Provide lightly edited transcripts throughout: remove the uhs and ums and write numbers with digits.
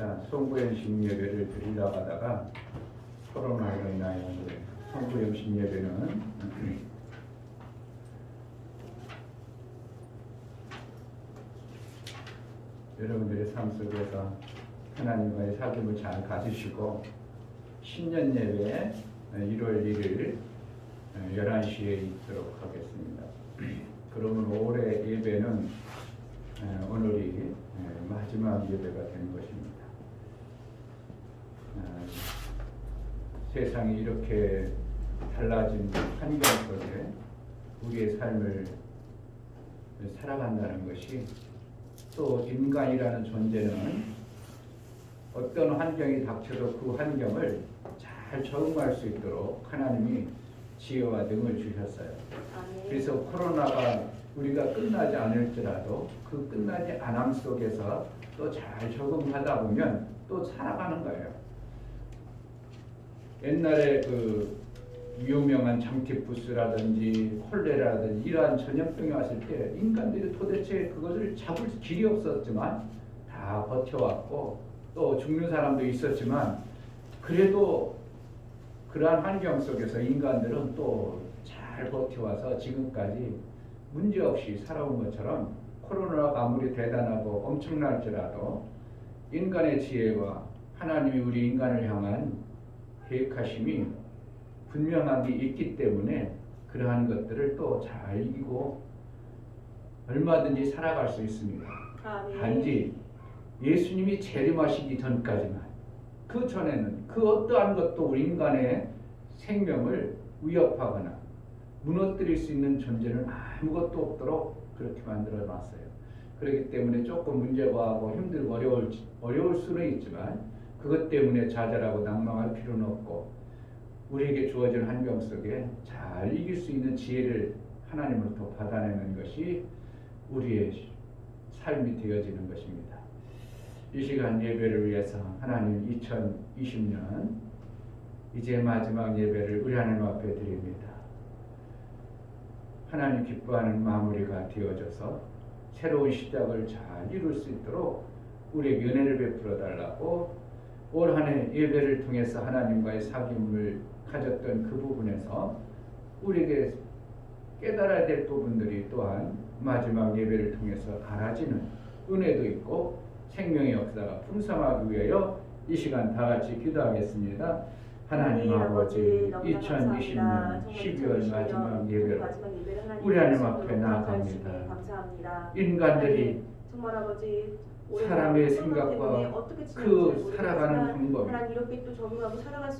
예배입니다. 송구연식 예배를 드리려고 하다가 코로나로 인하여 송구연식 예배는 여러분들의 삶 속에서 하나님과의 사귐을 잘 가지시고 신년 예배 1월 1일 11시에 있도록 하겠습니다. 그러면 올해 예배는 오늘이 마지막 예배가 되는 것입니다. 세상이 이렇게 달라진 환경 속에 우리의 삶을 살아간다는 것이, 또 인간이라는 존재는 어떤 환경이 닥쳐도 그 환경을 잘 적응할 수 있도록 하나님이 지혜와 능을 주셨어요. 그래서 코로나가 우리가 끝나지 않을지라도 그 끝나지 않음 속에서 또 잘 적응하다 보면 또 살아가는 거예요. 옛날에 그 유명한 장티푸스라든지 콜레라든지 이러한 전염병이 왔을 때 인간들이 도대체 그것을 잡을 길이 없었지만 다 버텨왔고, 또 죽는 사람도 있었지만 그래도 그러한 환경 속에서 인간들은 또 잘 버텨와서 지금까지 문제없이 살아온 것처럼, 코로나가 아무리 대단하고 엄청날지라도 인간의 지혜와 하나님이 우리 인간을 향한 계획하심이 분명한 게 있기 때문에 그러한 것들을 또 잘 이기고 얼마든지 살아갈 수 있습니다. 단지 예수님이 재림하시기 전까지만, 그 전에는 그 어떠한 것도 우리 인간의 생명을 위협하거나 무너뜨릴 수 있는 존재는 아무것도 없도록 그렇게 만들어 놨어요. 그렇기 때문에 조금 문제가 하고 힘들고 어려울 수는 있지만 그것 때문에 좌절하고 낭망할 필요는 없고, 우리에게 주어진 환경 속에 잘 이길 수 있는 지혜를 하나님으로부터 받아내는 것이 우리의 삶이 되어지는 것입니다. 이 시간 예배를 위해서 하나님 2020년 이제 마지막 예배를 우리 하나님 앞에 드립니다. 하나님 기뻐하는 마무리가 되어져서 새로운 시작을 잘 이룰 수 있도록 우리에게 은혜를 베풀어 달라고, 올 한 해 예배를 통해서 하나님과의 사귐을 가졌던 그 부분에서 우리에게 깨달아야 될 부분들이 또한 마지막 예배를 통해서 알아지는 은혜도 있고 생명의 역사가 풍성하기 위하여 이 시간 다 같이 기도하겠습니다. 하나님 아버지, 2020년 12월 마지막 예배로 우리 하나님 앞에 나아갑니다. 인간들이 정말 아버지, 사람의 생각과 그 살아가는 방법이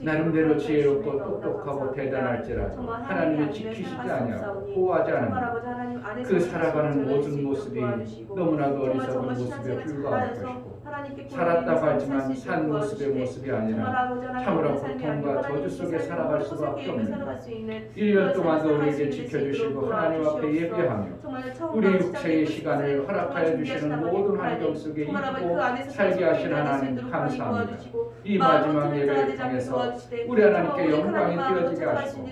나름대로 지혜롭고 똑똑하고 대단할지라도 하나님이 지키시지 아니하고 보호하지 않으면 그 살아가는 모든 모습이 너무나도 어리석은 모습에 불과할 것이고, 살았다고 하지만 산 모습의 모습이 아니라 참으로 고통과 저주 속에 살아갈 수밖에 없는 1년 동안도 우리에게 지켜주시고 하나님 앞에 예배하며 우리 육체의 시간을 허락하여 주시는 모든 환경 속에 있고 살게 하신 하나님 감사합니다. 이 마지막 예배를 통해서 우리 하나님께 영광이 되어지게 하시고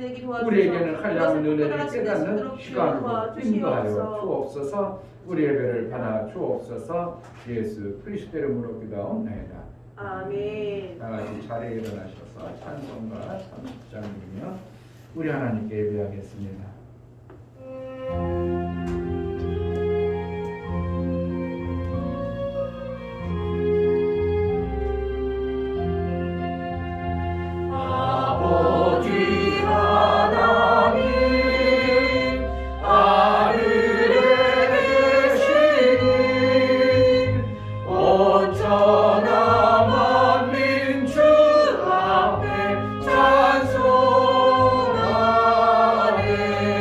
우리에게는 한량의 은혜를 깨닫는 시간으로 인도하여 주옵소서. 우리 예배를 받아 주옵소서. 예수 그리스도 이름으로 기도하옵나이다. 아멘. 다 같이 자리에 일어나셔서 찬송가 30장 부르며 우리 하나님께 예배하겠습니다. 찬송하네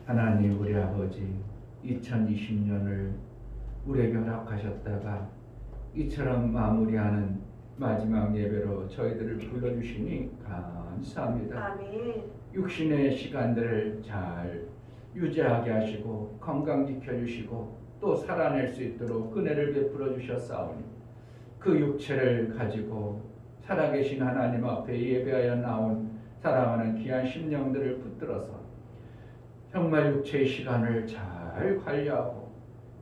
하나님 우리 아버지 2020년을 우리에게 허락하셨다가 이처럼 마무리하는 마지막 예배로 저희들을 불러주시니 감사합니다. 아멘. 육신의 시간들을 잘 유지하게 하시고 건강 지켜주시고 또 살아낼 수 있도록 은혜를 베풀어 주셨사오니 그 육체를 가지고 살아계신 하나님 앞에 예배하여 나온 사랑하는 귀한 심령들을 붙들어서 정말 육체의 시간을 잘 관리하고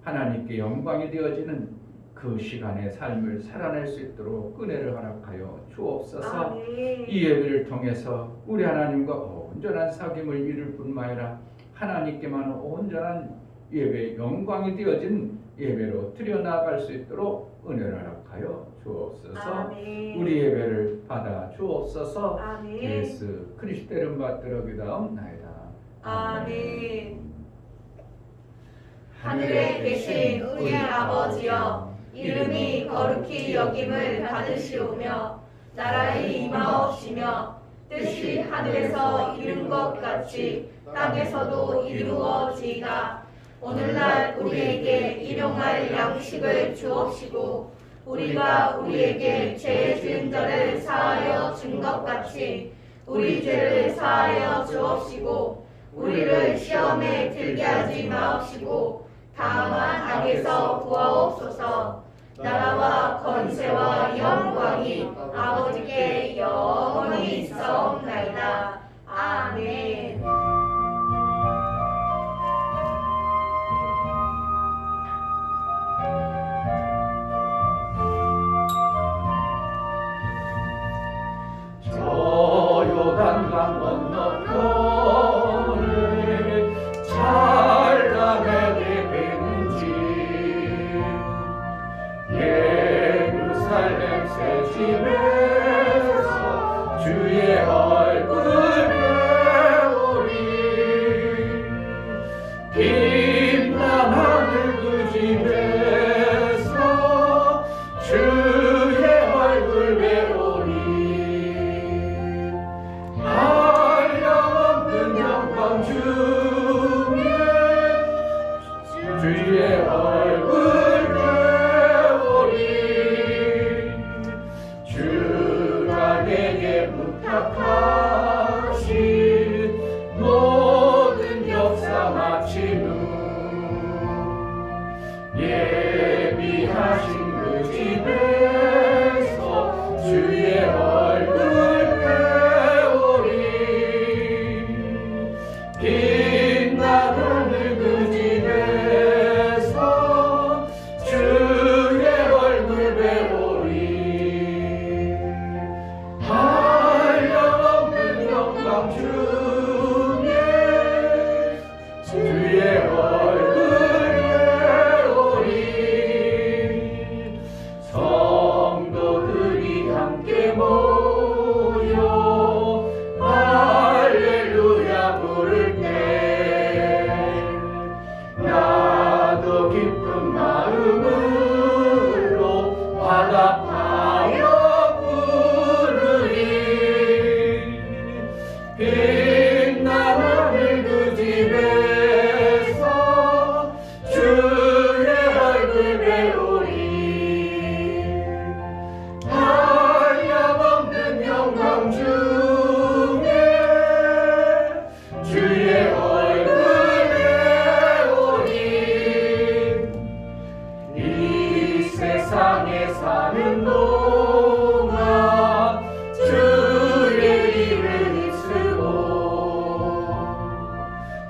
하나님께 영광이 되어지는 그 시간의 삶을 살아낼 수 있도록 은혜를 허락하여 주옵소서. 아멘. 이 예배를 통해서 우리 하나님과 온전한 사귐을 이룰 뿐만 아니라 하나님께만 온전한 예배 영광이 되어진 예배로 드려나갈 수 있도록 은혜를 허락하여 주옵소서. 아멘. 우리 예배를 받아 주옵소서. 아멘. 예수 그리스도 이름 받들어 기도하옵나이다. 아멘. 하늘에 계신 우리 아버지여, 이름이 거룩히 여김을 받으시오며 나라의 임하옵시며 뜻이 하늘에서 이룬 것 같이 땅에서도 이루어지이다. 오늘날 우리에게 일용할 양식을 주옵시고 우리가 우리에게 죄 지은 자를 사하여 준 것 같이 우리 죄를 사하여 주옵시고 우리를 시험에 들게 하지 마옵시고 다만 악에서 구하옵소서. 나라와 권세와 영광이 아버지께 영원히 있사옵나이다. 아멘. 저 요단강 건너편에 찬란하게 빈지 예루살렘 새 집에서 주의 얼굴 배우리 빛나는 그 집에서 주의 얼굴 배우리 한량없는 영광 중에 주의 얼굴 배우리 주가 내게 부탁하신 모든 역사 마친 후 예비하신 그 집에서 주의 얼굴 배우리 빛나는 그 집에서 주의 얼굴 배우리 한량없는 영광 중에 주의 얼굴 배우리 성도들이 함께 모여 할렐루야 부를 때 나도 기쁜 마음으로 화답하여 부르리 빛나는 그 집에서 주의 얼굴 배우리 한량없는 영광 중에 주의 얼굴 배우리 이 세상에 사는 동안 주의 이름 쓰고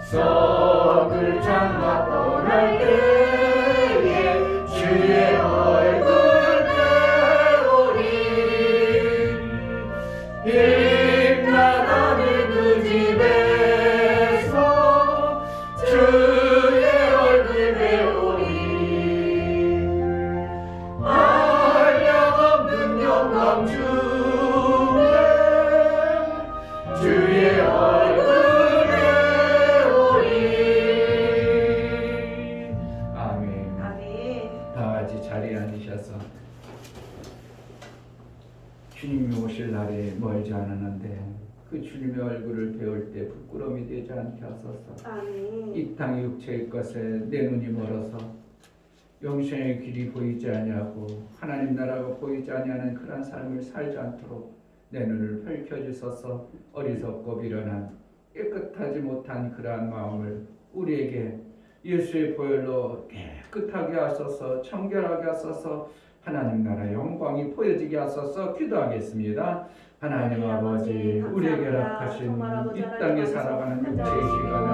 썩을 장마 떠날 때에 주의 얼굴 배우리 빛나는 그 집에서 주의 얼굴 배우리 한량없는 영광 중에 주의 얼굴 배우리 아멘. 아멘. 다 같이 자리에 앉으셔서 주님이 오실 날이 멀지 않았는데 그 주님의 얼굴을 배울 때 부끄러움이 되지 않게 하소서. 아멘. 이 땅의 육체의 것에 내 눈이 멀어서 영생의 길이 보이지 아니하고 하나님 나라가 보이지 아니하는 그런 삶을 살지 않도록 내 눈을 펼쳐주소서. 어리석고 미련한 깨끗하지 못한 그러한 마음을 우리에게 예수의 보혈로 깨끗하게 하소서. 청결하게 하소서. 하나님 나라의 영광이 보여지게 하소서. 기도하겠습니다. 하나님 아버지, 우리에게 허락하신 이 땅에 살아가는 육체의 시간을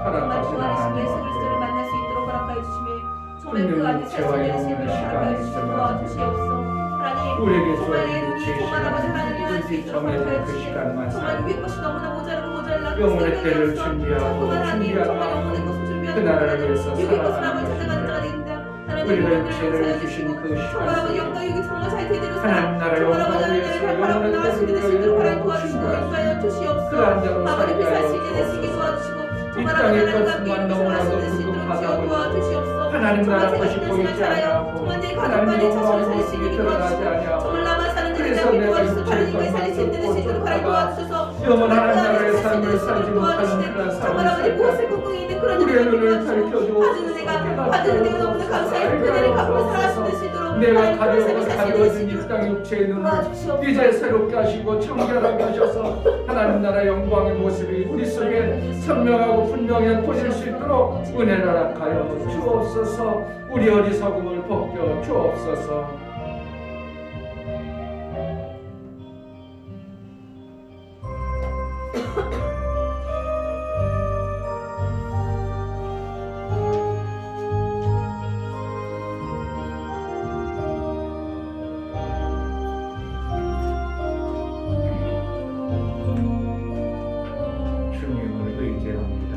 허락하신 하나님 예수 앞에 그리스도를 만날 수 있도록 허락하여 주시며 정말 그 분명 안에 살 육체와 수 있는 영혼의 시간을 시간이 허락하여 주시고 도와주시옵소서. 하나님 우리에게 정말 내 주어진 눈이 육체의 정말 아버지 시간, 하나님 할수 굳이 있도록 정해진 허락하여 그 주시며 시간만 정말 살고 위의 것이 너무나 모자라고 영혼의 때를 생각이 없어. 준비하고 자꾸만 하나님 준비하고 정말 영혼의 것을 준비하는 그 나라를 것보다는 위해서 육의 것을 살아가는 아버지 찾아가는 자가 것입니다. 됩니다. 하나님 우리가 영혼을 육체를 살려주시고 주신 그 정말 아버지 시간 영광 여기 정말 잘 되도록 하나님 나라 정말 아버지 영광을 하나님 위해서 나를 바라보고 영혼의 나갈 수 있는 때를 되시도록 하나님 위하여 도와주시고 준비하시고 인도하여 주시옵소서. 그러한 자로 아버지 살게 살수 하여 있게 되시기 주옵소서. 도와주시고 이 정말 땅의 아버지 하나님 것만 함께 너무나도 살수 있도록 부족하다고 도와주시옵소서. 하나님 나라 정말 것이 제가 보이지 인생을 살아요. 아니하고 정말 내 하나님 가족과 내 자손을 영광의 살릴 수 모습이 있게 드러나지 도와주시고 아니하고 정말 나만 사는 그래서 자를 내가 도와주셔서 육체의 하나님께 살릴 수 있는 것만 되시도록 하나님 쫓다가 도와주셔서 영원 정말 하나님 그 안에 나라의 살수 삶을 있는 살지 되시도록 못하는 도와주시되 그런 정말 삶을 아버지 무엇에 꽁꽁이 있는 그런 우리의 자들에게 눈을 도와주시고 밝혀주옵소서. 받은 은혜가 너무나 감사해 그 은혜를 갖고 살아갈 수 있도록 내가 하나님 그런 삶을 가려고 살수 가려진 이 있도록 땅 육체의 눈을 도와주시옵소서. 이제 새롭게 하시고 청결하게 하셔서 하나님 나라 영광의 모습이 우리 속에 선명하고 분명히 보일 수 있도록 은혜를 허락하여 주옵소서. 우리 어리석음을 벗겨 주옵소서. 주님을 의지합니다.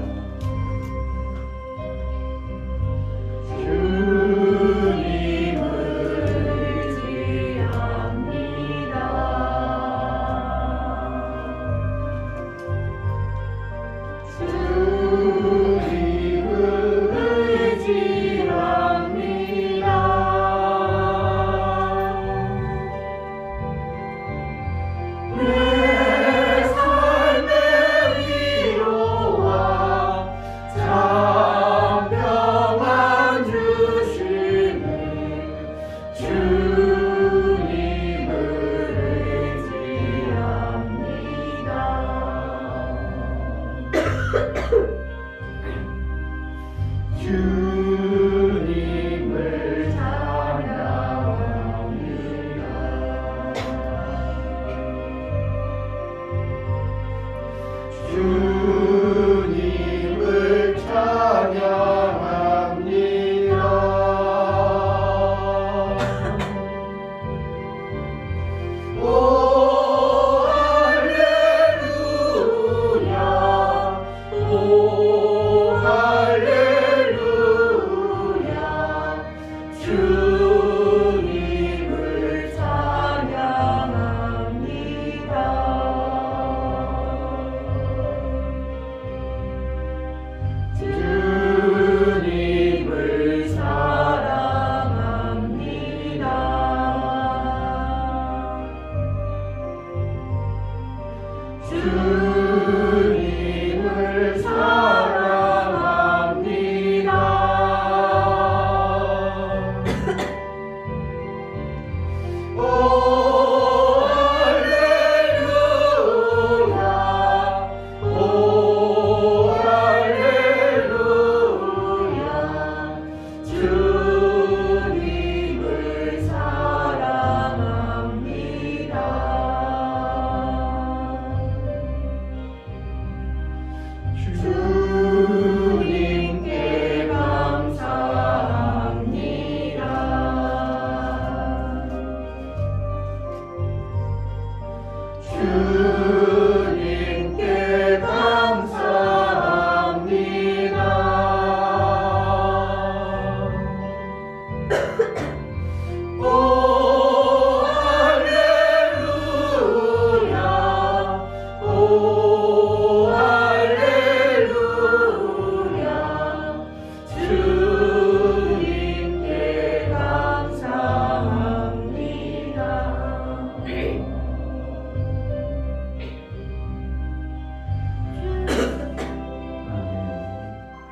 주님을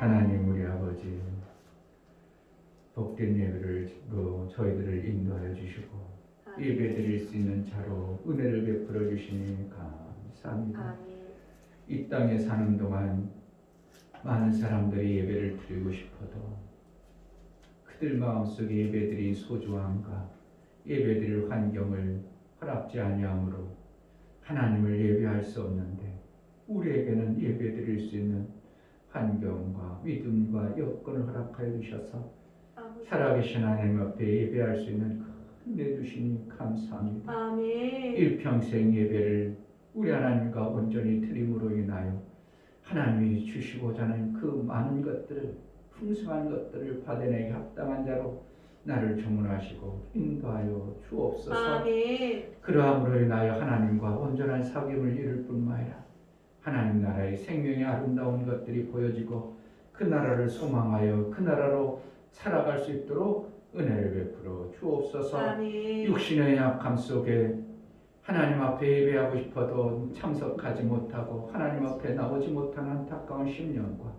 하나님 우리 아버지 복된 예배를 저희들을 인도하여 주시고 예배 드릴 수 있는 자로 은혜를 베풀어 주시니 감사합니다. 아멘. 이 땅에 사는 동안 많은 사람들이 예배를 드리고 싶어도 그들 마음속에 예배드린 소중함과 예배드릴 환경을 허락지 아니하므로 하나님을 예배할 수 없는데 우리에게는 예배드릴 수 있는 환경과 믿음과 여건을 허락하여 주셔서 살아계신 하나님 앞에 예배할 수 있는 큰 은혜 주시니 감사합니다. 아멘. 일평생 예배를 우리 하나님과 온전히 드림으로 인하여 하나님이 주시고자 하는 그 많은 것들을 풍성한 것들을 받아내기 합당한 자로 나를 주문하시고 인도하여 주옵소서. 아멘. 그러함으로 인하여 하나님과 온전한 사귐을 이룰 뿐만 아니라 하나님 나라의 생명의 아름다운 것들이 보여지고 그 나라를 소망하여 그 나라로 살아갈 수 있도록 은혜를 베풀어 주옵소서. 아멘. 육신의 약함 속에 하나님 앞에 예배하고 싶어도 참석하지 못하고 하나님 앞에 나오지 못하는 안타까운 심령과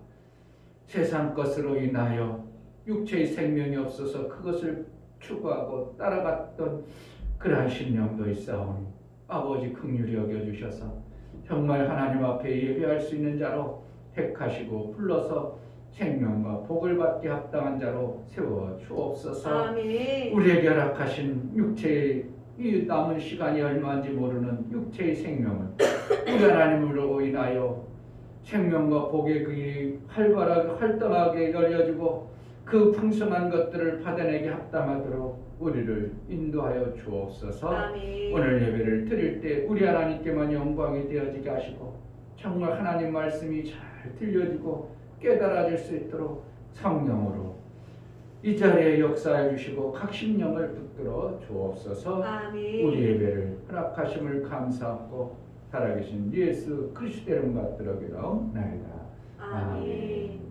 세상 것으로 인하여 육체의 생명이 없어서 그것을 추구하고 따라갔던 그러한 심령도 있사오니 아버지 긍휼히 여겨주셔서 정말 하나님 앞에 예배할 수 있는 자로 택하시고 불러서 생명과 복을 받게 합당한 자로 세워 주옵소서. 아멘. 우리에게 허락하신 육체의 이 남은 시간이 얼마인지 모르는 육체의 생명을 우리 하나님으로 인하여 생명과 복의 길이 활발하게 활동하게 열려지고 그 풍성한 것들을 받아내게 합당하도록 우리를 인도하여 주옵소서. 아멘. 오늘 예배를 드릴 때 우리 하나님께만 영광이 되어지게 하시고 정말 하나님 말씀이 잘 들려지고 깨달아질 수 있도록 성령으로 이 자리에 역사해 주시고 각 심령을 붙들어 주옵소서. 아멘. 우리 예배를 허락하심을 감사하고 살아계신 예수 그리스도의 이름 받들어 기도하옵나이다. 아멘.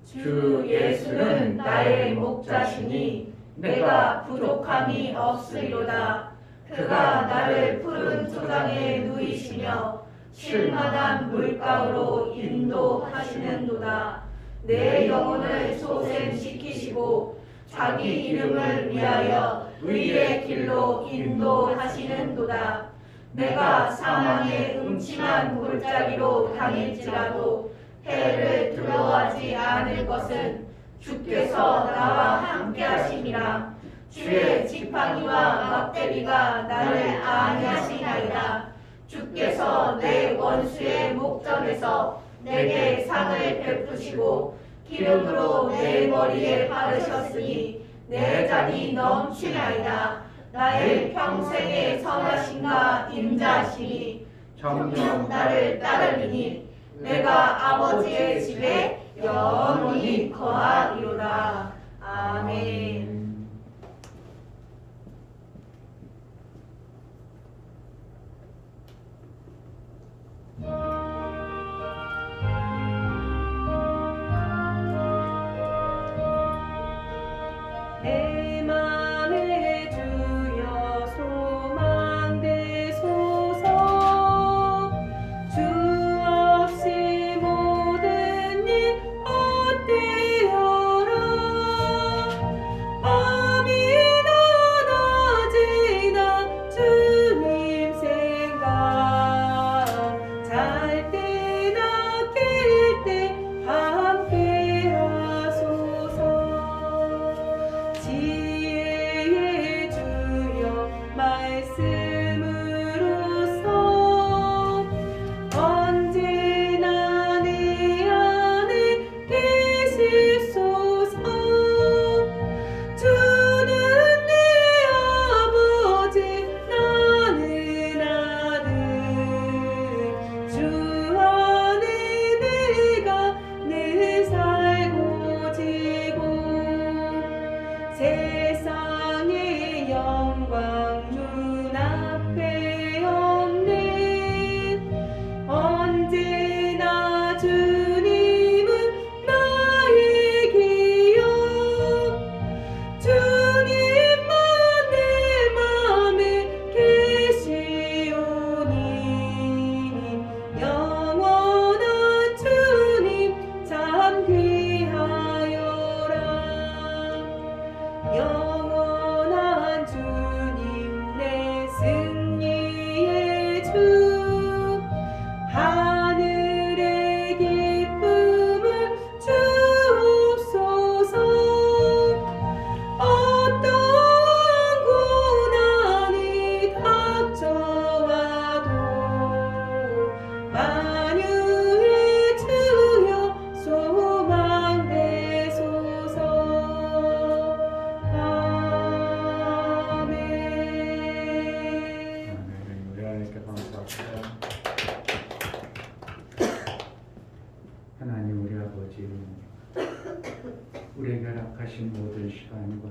주 예수는 나의 목자시니 내가 부족함이 없으리로다. 그가 나를 푸른 초장에 누이시며 쉴만한 물가로 인도하시는도다. 내 영혼을 소생시키시고 자기 이름을 위하여 의의 길로 인도하시는도다. 내가 사망의 음침한 골짜기로 다닐지라도 해를 두려워하지 않을 것은 주께서 나와 함께하심이라. 주의 지팡이와 막대기가 나를 안위하시나이다. 주께서 내 원수의 목전에서 내게 상을 베푸시고 기름으로 내 머리에 바르셨으니 내 잔이 넘치나이다. 나의 평생의 선하심과 인자하심이 정녕 나를 따르리니 내가 아버지의 집에 영원히 거하리로다. 아멘. 내 맘에 주여 소망되소서. 주 없이 모든 일 어때어라. 아버지, 우리에게 허락하신 모든 시간과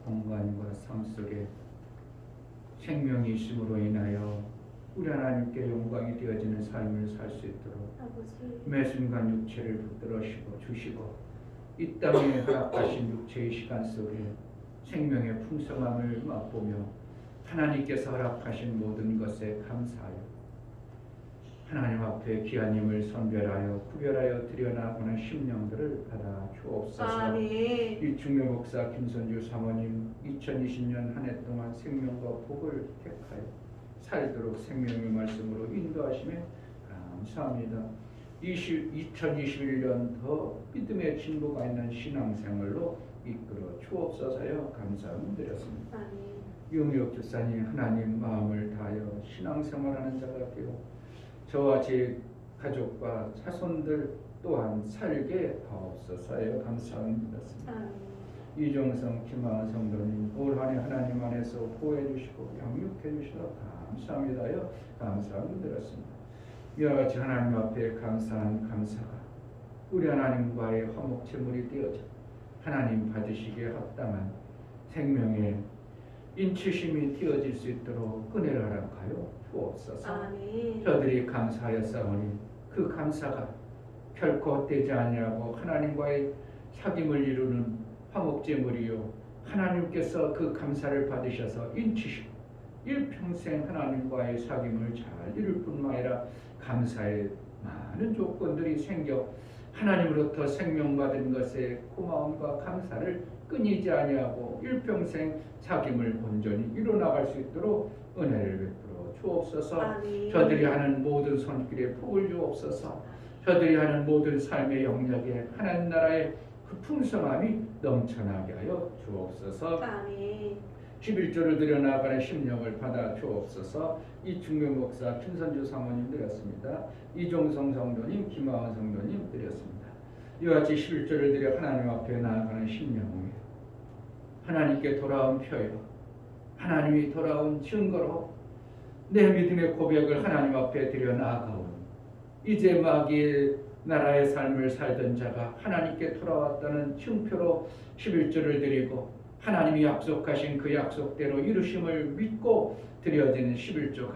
공간과 삶 속에 생명이 있음으로 인하여 우리 하나님께 영광이 되어지는 삶을 살 수 있도록 아버지, 매 순간 육체를 붙들어 주시고 이 땅에 허락하신 육체의 시간 속에 생명의 풍성함을 맛보며 하나님께서 허락하신 모든 것에 감사하여 하나님 앞에 귀한 힘을 선별하여 구별하여 드려나가는 심령들을 받아 주옵소서. 아멘. 이 중매 목사 김선주 사모님 2020년 한 해 동안 생명과 복을 택하여 살도록 생명의 말씀으로 인도하심에 감사합니다. 2021년 더 믿음의 진보가 있는 신앙생활로 이끌어 주옵소서요. 감사함을 드렸습니다. 아멘. 유미옥 주사님 하나님 마음을 다하여 신앙생활하는 자가 되어 저와 제 가족과 자손들 또한 살게 하옵소서요. 감사함을 드렸습니다. 아멘. 이종성 김하은 성도님 올 한해 하나님 안에서 보호해 주시고 양육해 주시고 감사합니다요. 감사함을 드렸습니다. 이와 같이 하나님 앞에 감사한 감사가 우리 하나님과의 화목 제물이 되어져 하나님 받으시기에 합당한 생명의 인치심이 되어질 수 있도록 은혜를 허락하여 주옵소서. 아멘. 저들이 감사하였사오니 그 감사가 결코 헛되지 아니하고 하나님과의 사귐을 이루는 화목제물이요 하나님께서 그 감사를 받으셔서 인치시고 일평생 하나님과의 사귐을 잘 이룰 뿐만 아니라 감사의 많은 조건들이 생겨 하나님으로부터 생명받은 것에 고마움과 감사를 끊이지 아니하고 일평생 사귐을 온전히 이뤄나갈 수 있도록 은혜를 베풀어 주옵소서. 아멘. 저들이 하는 모든 손길에 복을 주옵소서. 저들이 하는 모든 삶의 영역에 하나님 나라의 그 풍성함이 넘쳐나게 하여 주옵소서. 아멘. 11조를 드려나가는 심령을 받아 주옵소서. 이충묘 목사 김선주 사모님 드렸습니다. 이종성 성도님 김하원 성도님 드렸습니다. 이와 같이 11조를 드려 하나님 앞에 나아가는 심령을 하나님께 돌아온 표요 하나님이 돌아온 증거로 내 믿음의 고백을 하나님 앞에 드려 나아가오니 이제 마귀의 나라의 삶을 살던 자가 하나님께 돌아왔다는 증표로 11조를 드리고 하나님이 약속하신 그 약속대로 이루심을 믿고 드려지는 11조가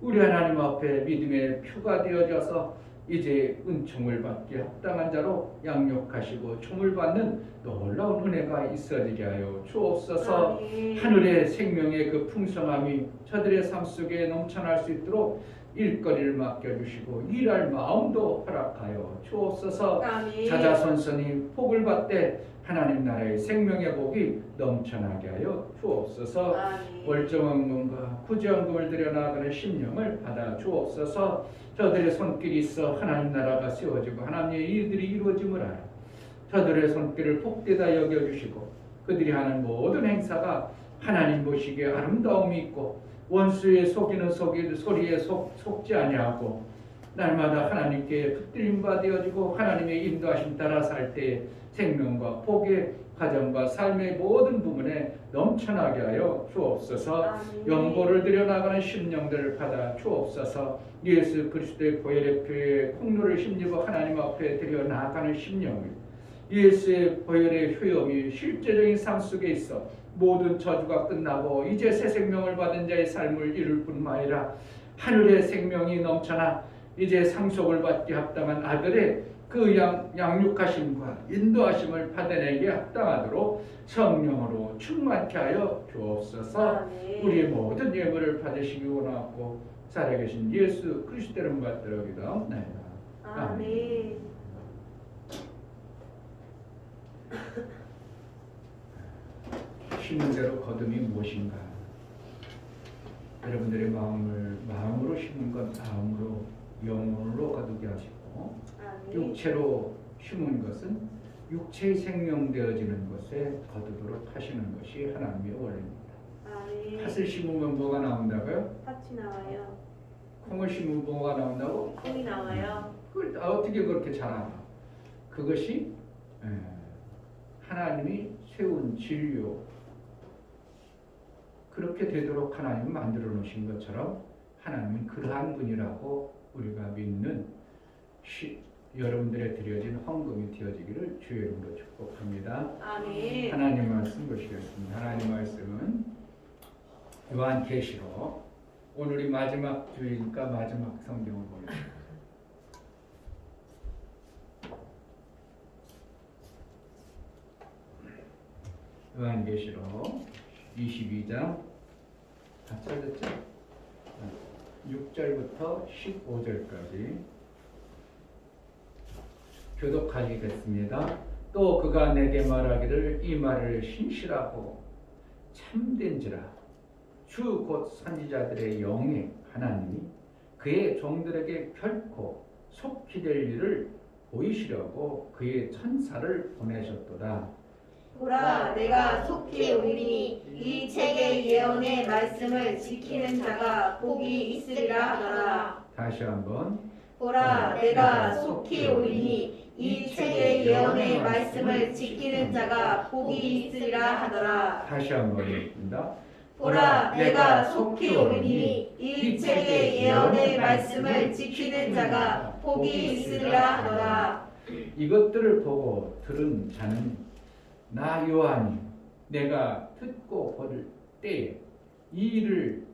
우리 하나님 앞에 믿음의 표가 되어져서 이제 은총을 받기 합당한 자로 양육하시고 총을 받는 놀라운 은혜가 있어지게 하여 주옵소서. 아멘. 하늘의 생명의 그 풍성함이 저들의 삶 속에 넘쳐날 수 있도록 일거리를 맡겨주시고 일할 마음도 허락하여 주옵소서. 아멘. 자자손손이 복을 받되 하나님 나라의 생명의 복이 넘쳐나게 하여 주옵소서. 아멘. 월정원금과 구제원금을 들여나가는 심령을 받아 주옵소서. 저들의 손길이 있어 하나님 나라가 세워지고 하나님의 일들이 이루어짐을 알아 저들의 손길을 복되다 여겨주시고 그들이 하는 모든 행사가 하나님 보시기에 아름다움이 있고 원수의 속이는 소리에 속지 아니하고 날마다 하나님께 붙들림과 되어지고 하나님의 인도하심 따라 살 때에 생명과 복의 가정과 삶의 모든 부분에 넘쳐나게 하여 주옵소서. 아멘. 영고를 들여나가는 심령들을 받아 주옵소서. 예수 그리스도의 보혈의 표에 콩로를 힘입어 하나님 앞에 들여나가는 심령을 예수의 보혈의 효험이 실제적인 삶 속에 있어 모든 저주가 끝나고 이제 새 생명을 받은 자의 삶을 이룰 뿐만 아니라 하늘의 생명이 넘쳐나 이제 상속을 받기 합당한 아들의 그 양육하심과 인도하심을 받아내기 합당하도록 성령으로 충만케 하여 주옵소서. 아멘. 우리의 모든 예물을 받으시기 원하고 살아계신 예수 그리스도를 받들어 기도하옵나이다. 아멘. 심은 대로 거둠이 무엇인가? 여러분들의 마음으로 심은 것 마음으로 영혼으로 거두게 하시고 아멘. 육체로 심은 것은 육체의 생명되어지는 것에 거두도록 하시는 것이 하나님의 원리입니다. 아멘. 팥을 심으면 뭐가 나온다고요? 팥이 나와요. 콩을 심으면 뭐가 나온다고? 콩이 나와요. 그걸 어떻게 그렇게 잘 알아? 그것이 하나님이 세운 진료 그렇게 되도록 하나님은 만들어 놓으신 것처럼 하나님은 그러한 분이라고 우리가 믿는 여러분들의 드려진 헌금이 되어지기를 주의 이름으로 축복합니다. 아멘. 하나님 말씀 보시겠습니다. 하나님 말씀은 요한계시록, 오늘이 마지막 주일이니까 마지막 성경을 보겠습니다. 요한계시록 22장 다 찾았죠? 6절부터 15절까지 교독하시겠습니다. 또 그가 내게 말하기를 이 말을 신실하고 참된지라 주 곧 선지자들의 영의 하나님이 그의 종들에게 결코 속히 될 일을 보이시려고 그의 천사를 보내셨도다. 보라, 내가 속히 오리니 이 책의 예언의 말씀을 지키는 자가 복이 있으리라 하더라. 다시 한번. 보라, 내가 속히 오리니 이 책의 예언의 말씀을 지키는 자가 복이 있으리라 하더라. 다시 한번 읽습니다. 보라, 내가 속히 오리니 이 책의 예언의 말씀을 지키는 자가 복이 있으리라 하더라. 이것들을 보고 들은 자는 나 요한이 내가 듣고 볼 때에 이 일을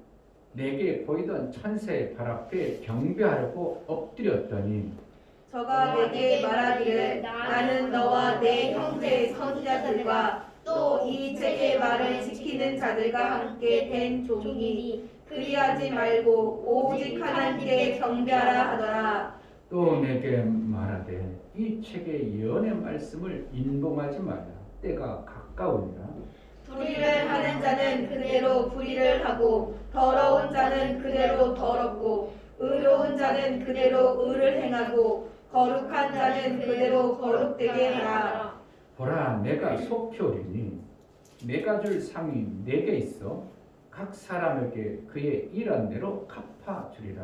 내게 보이던 천사의 발 앞에 경배하려고 엎드렸더니 저가 내게 말하기를 나는 너와 내 형제 선지자들과 또 이 책의 말을 지키는 자들과 함께 된 종이니 그리하지 말고 오직 하나님께 경배하라 하더라. 또 내게 말하되 이 책의 예언의 말씀을 인봉하지 말라. 때가 가까우니라. 불의를 하는 자는 그대로 불의를 하고 더러운 자는 그대로 더럽고 의로운 자는 그대로 의를 행하고 거룩한 자는 그대로 거룩되게 하라. 보라, 내가 속히 오리니 내가 줄 상이 내게 있어 각 사람에게 그의 일한 대로 갚아 주리라.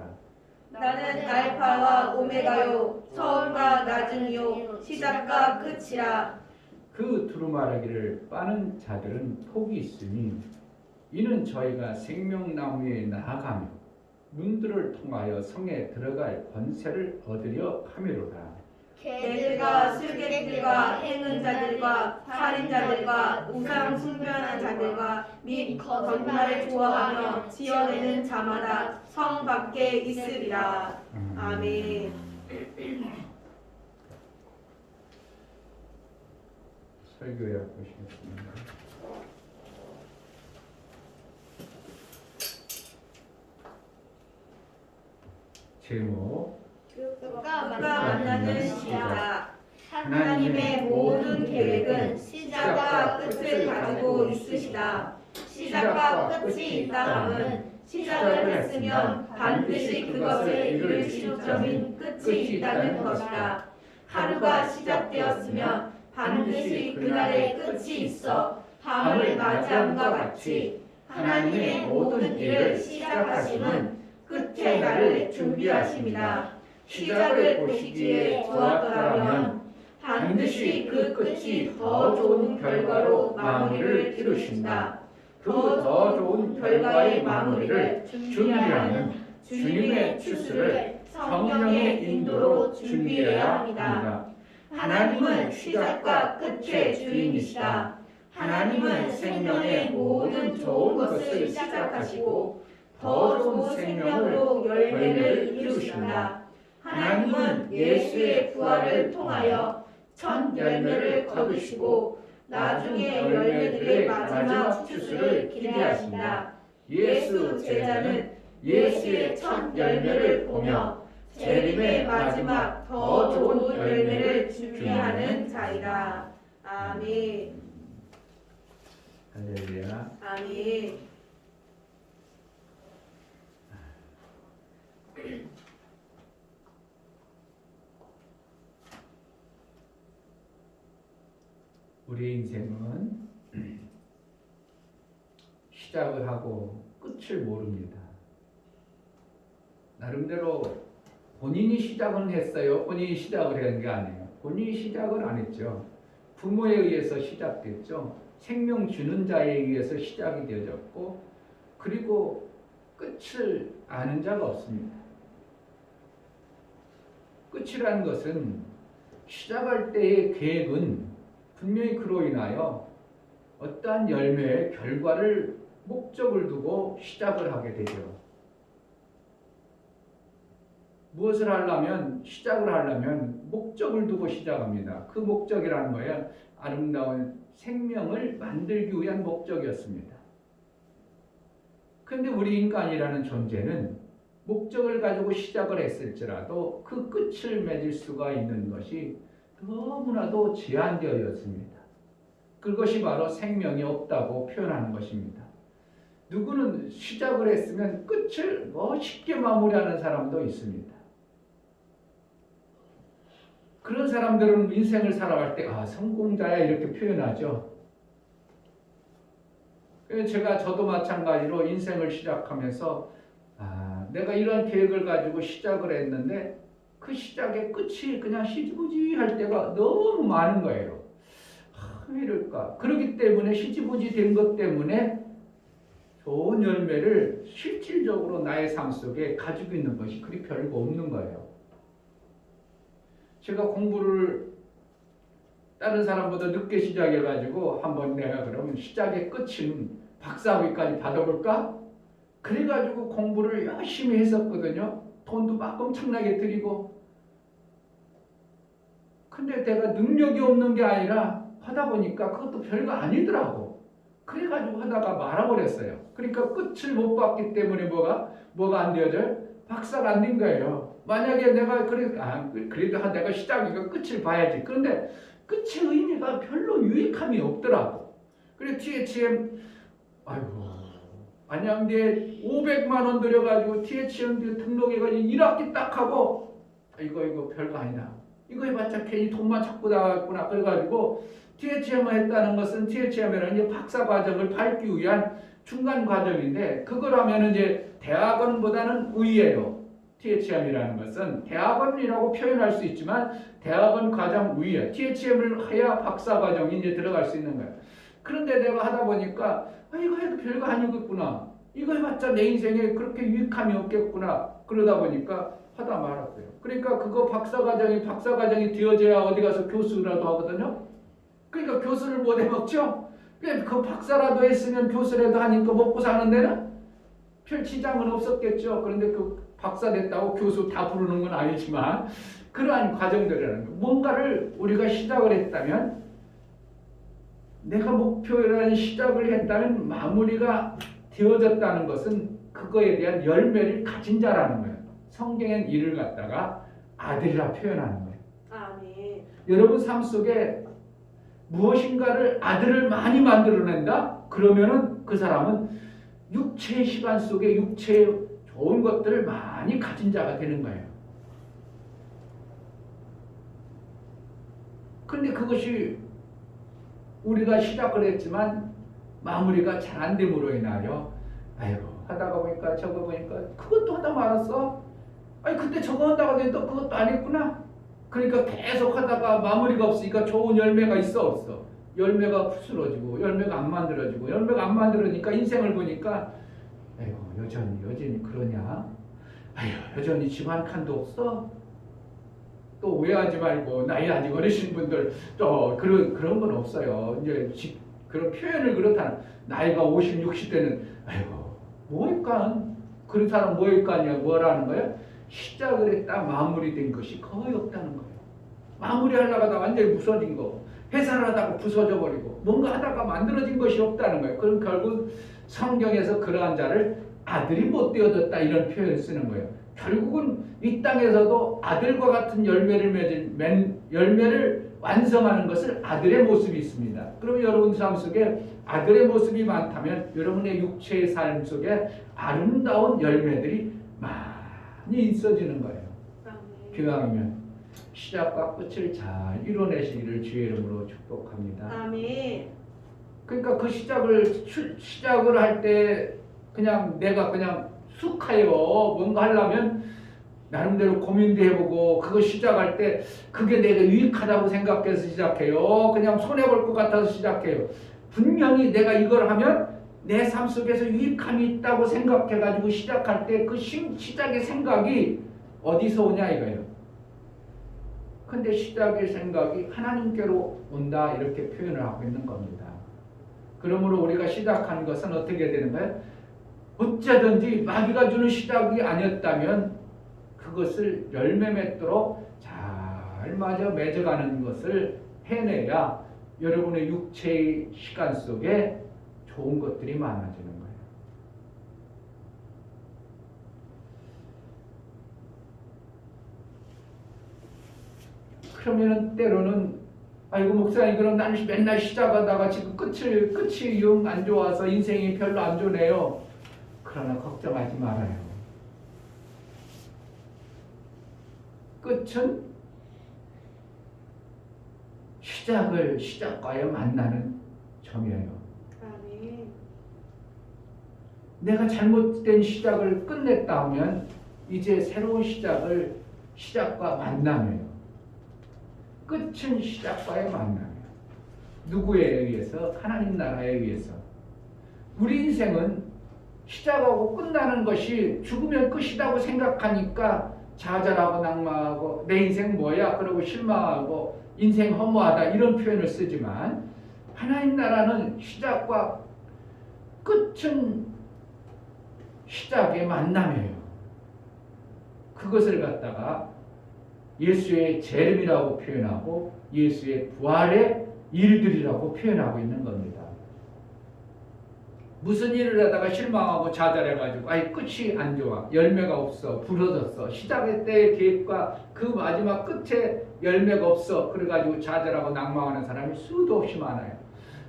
나는 알파와 오메가요 처음과 나중이요 시작과 끝이라. 그 두루 말하기를 빠는 자들은 복이 있으니 이는 저희가 생명나무에 나아가며 문들을 통하여 성에 들어갈 권세를 얻으려 함이로다. 개들과 술객들과 행은 자들과 살인자들과 우상 숭배하는 자들과 및 거짓말을 좋아하며 지어내는 자마다 성 밖에 있으리라. 아멘. 설교해 보시겠습니다. 제목 끝과 만나는 시작. 하나님의 모든 계획은 시작과 끝을 가지고 있으시다. 시작과 끝이 있다 함은 시작을 했으면 반드시 그것을 이룰 시점인 끝이 있다는 것이다. 하루가 시작되었으면 반드시 그날의 끝이 있어 밤을 맞이함과 같이 하나님의 모든 일을 시작하심은 끝의 날을 준비하십니다. 시작을 보시기에 좋았더라면 반드시 그 끝이 더 좋은 결과로 마무리를 이루신다. 그 더 좋은 결과의 마무리를 준비하는 주님의 추수를 성령의 인도로 준비해야 합니다. 하나님은 시작과 끝의 주인이시다. 하나님은 생명의 모든 좋은 것을 시작하시고 더 좋은 생명으로 열매를 이루신다. 하나님은 예수의 부활을 통하여 첫 열매를 거두시고 나중에 열매들의 마지막 추수를 기대하신다. 예수 제자는 예수의 첫 열매를 보며 재림의 마지막 더 좋은 열매를 준비하는 자이다. 아멘. 할렐루야. 아멘. 우리 인생은 시작을 하고 끝을 모릅니다. 나름대로 본인이 시작은 했어요. 본인이 시작을 한 게 아니에요. 본인이 시작을 안 했죠. 부모에 의해서 시작됐죠. 생명 주는 자에 의해서 시작이 되어졌고, 그리고 끝을 아는 자가 없습니다. 끝이라는 것은 시작할 때의 계획은 분명히 그로 인하여 어떠한 열매의 결과를 목적을 두고 시작을 하게 되죠. 무엇을 하려면 시작을 하려면 목적을 두고 시작합니다. 그 목적이라는 거예요. 아름다운 생명을 만들기 위한 목적이었습니다. 그런데 우리 인간이라는 존재는 목적을 가지고 시작을 했을지라도 그 끝을 맺을 수가 있는 것이 너무나도 제한되어 있습니다. 그것이 바로 생명이 없다고 표현하는 것입니다. 누구는 시작을 했으면 끝을 쉽게 마무리하는 사람도 있습니다. 그런 사람들은 인생을 살아갈 때 성공자야 이렇게 표현하죠. 저도 마찬가지로 인생을 시작하면서 내가 이런 계획을 가지고 시작을 했는데 그 시작의 끝이 그냥 시지부지 할 때가 너무 많은 거예요. 왜 이럴까? 그렇기 때문에 시지부지 된 것 때문에 좋은 열매를 실질적으로 나의 삶 속에 가지고 있는 것이 그리 별거 없는 거예요. 제가 공부를 다른 사람보다 늦게 시작해가지고 한번 내가 그러면 시작의 끝은 박사학위까지 받아볼까? 그래가지고 공부를 열심히 했었거든요. 돈도 막 엄청나게 들이고. 근데 내가 능력이 없는 게 아니라 하다 보니까 그것도 별거 아니더라고. 그래가지고 하다가 말아버렸어요. 그러니까 끝을 못 봤기 때문에 뭐가 안 되어져요? 박사가 안 된 거예요. 만약에 내가 그래도 내가 시작이니까 끝을 봐야지. 그런데 끝의 의미가 별로 유익함이 없더라고. 그래 THM 만약 내 500만 원 들여가지고 THM 등록해가지고 1학기 딱 하고 이거 별거 아니다. 이거 해봤자 괜히 돈만 찾고 나갔구나. 그래가지고 THM을 했다는 것은 THM이라는 이제 박사 과정을 밟기 위한 중간 과정인데 그걸 하면 이제 대학원보다는 위예요. THM이라는 것은 대학원이라고 표현할 수 있지만 대학원 과정 위에 THM을 해야 박사 과정이 이제 들어갈 수 있는 거예요. 그런데 내가 하다 보니까 이거 해도 별거 아니겠구나. 이거 해봤자 내 인생에 그렇게 유익함이 없겠구나. 그러다 보니까 하다 말았어요. 그러니까 그거 박사 과정이 되어져야 어디 가서 교수라도 하거든요. 그러니까 교수를 못 해먹죠. 그 박사라도 했으면 교수라도 하니까 먹고 사는 데는 별 지장은 없었겠죠. 그런데 그 박사 됐다고 교수 다 부르는 건 아니지만 그러한 과정들이라는 거. 뭔가를 우리가 시작을 했다면 내가 목표라는 시작을 했다면 마무리가 되어졌다는 것은 그거에 대한 열매를 가진 자라는 거예요. 성경엔 이를 갖다가 아들이라 표현하는 거예요. 아멘. 여러분 삶 속에 무엇인가를 아들을 많이 만들어낸다? 그러면은 그 사람은 육체의 시간 속에 육체의 좋은 것들을 많이 가진 자가 되는 거예요. 그런데 그것이 우리가 시작을 했지만 마무리가 잘 안 됨으로 인하여 하다가 보니까 저거 보니까 그것도 하다 말았어. 그때 저거 한다고 했는데 또 그것도 안 했구나. 그러니까 계속 하다가 마무리가 없으니까 좋은 열매가 있어 없어. 열매가 부스러지고 열매가 안 만들어지고 열매가 안 만들어지니까 인생을 보니까 여전히 그러냐? 여전히 집 한 칸도 없어? 또 오해하지 말고 나이 아직 어리신 분들 또 그런 건 없어요. 이제 그런 표현을 그렇다는 나이가 50, 60대는 뭐일까? 그런 사람 뭐일까냐? 뭐라는 거예요? 시작을 했다 마무리된 것이 거의 없다는 거예요. 마무리하려고 하다가 완전히 부서진 거. 회사를 하다가 부서져 버리고 뭔가 하다가 만들어진 것이 없다는 거예요. 그럼 결국 성경에서 그러한 자를 아들이 못 되어졌다 이런 표현을 쓰는 거예요. 결국은 이 땅에서도 아들과 같은 열매를 완성하는 것을 아들의 모습이 있습니다. 그럼 여러분 삶 속에 아들의 모습이 많다면 여러분의 육체의 삶 속에 아름다운 열매들이 많이 있어지는 거예요. 기왕이면 시작과 끝을 잘 이뤄내시기를 주의 이름으로 축복합니다. 아멘. 그러니까 그 시작을 할 때 내가 그냥 쑥하여 뭔가 하려면 나름대로 고민도 해보고 그거 시작할 때 그게 내가 유익하다고 생각해서 시작해요. 그냥 손해볼 것 같아서 시작해요. 분명히 내가 이걸 하면 내 삶 속에서 유익함이 있다고 생각해가지고 시작할 때 그 시작의 생각이 어디서 오냐 이거예요. 근데 시작의 생각이 하나님께로 온다 이렇게 표현을 하고 있는 겁니다. 그러므로 우리가 시작한 것은 어떻게 되는 거예요? 어쩌든지 마귀가 주는 시작이 아니었다면 그것을 열매 맺도록 잘 마저 맺어가는 것을 해내야 여러분의 육체의 시간 속에 좋은 것들이 많아지는 거예요. 그러면은 때로는 아이고 목사님 그럼 나는 맨날 시작하다가 지금 끝이 영 안 좋아서 인생이 별로 안 좋네요. 그러나 걱정하지 말아요. 끝은 시작과의 만나는 점이에요. 아멘. 내가 잘못된 시작을 끝냈다 하면 이제 새로운 시작과 만남이에요. 끝은 시작과의 만남이에요. 누구에 의해서? 하나님 나라에 의해서. 우리 인생은 시작하고 끝나는 것이 죽으면 끝이라고 생각하니까 좌절하고 낭망하고 내 인생 뭐야? 그러고 실망하고 인생 허무하다 이런 표현을 쓰지만 하나님 나라는 시작과 끝은 시작의 만남이에요. 그것을 갖다가 예수의 재림이라고 표현하고 예수의 부활의 일들이라고 표현하고 있는 겁니다. 무슨 일을 하다가 실망하고 좌절해가지고 아이 끝이 안 좋아, 열매가 없어, 부러졌어, 시작의 때의 계획과 그 마지막 끝에 열매가 없어, 그래가지고 좌절하고 낭망하는 사람이 수도 없이 많아요.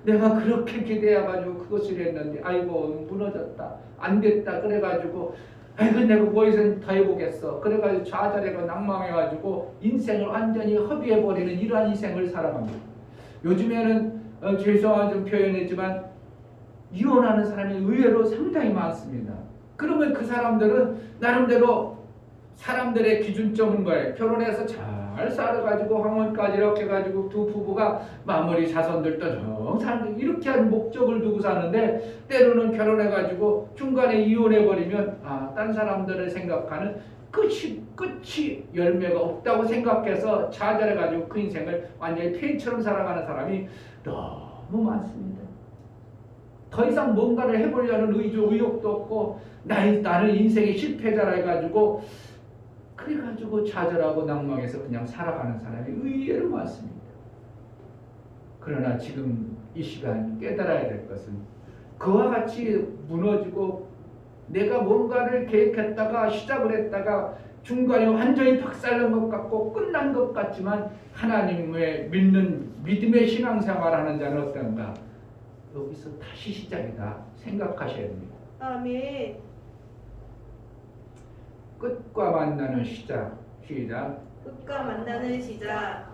내가 그렇게 기대해가지고 그것을 했는데 아이고 무너졌다, 안 됐다, 그래가지고 아이고 내가 뭐해서 더 해보겠어, 그래가지고 좌절하고 낭망해가지고 인생을 완전히 허비해버리는 이러한 인생을 살아갑니다. 요즘에는 죄송한 좀 표현이지만 이혼하는 사람이 의외로 상당히 많습니다. 그러면 그 사람들은 나름대로 사람들의 기준점은 뭐예요? 결혼해서 잘 살아가지고 황혼까지 이렇게 해가지고 두 부부가 마무리 자손들도 정 살고 이렇게 하는 목적을 두고 사는데 때로는 결혼해가지고 중간에 이혼해버리면 딴 사람들을 생각하는 끝이 열매가 없다고 생각해서 좌절해가지고 그 인생을 완전히 폐인처럼 살아가는 사람이 너무 많습니다. 더 이상 뭔가를 해보려는 의욕도 없고 나는 인생의 실패자라 해가지고 그래가지고 좌절하고 낭망해서 그냥 살아가는 사람이 의외로 많습니다. 그러나 지금 이 시간 깨달아야 될 것은 그와 같이 무너지고 내가 뭔가를 계획했다가 시작을 했다가 중간에 완전히 박살난 것 같고 끝난 것 같지만 하나님의 믿는 믿음의 신앙생활하는 자는 어떤가? 여기서 다시 시작이다 생각하셔야 됩니다. 아멘. 끝과 만나는 시작. 끝과 만나는 시작.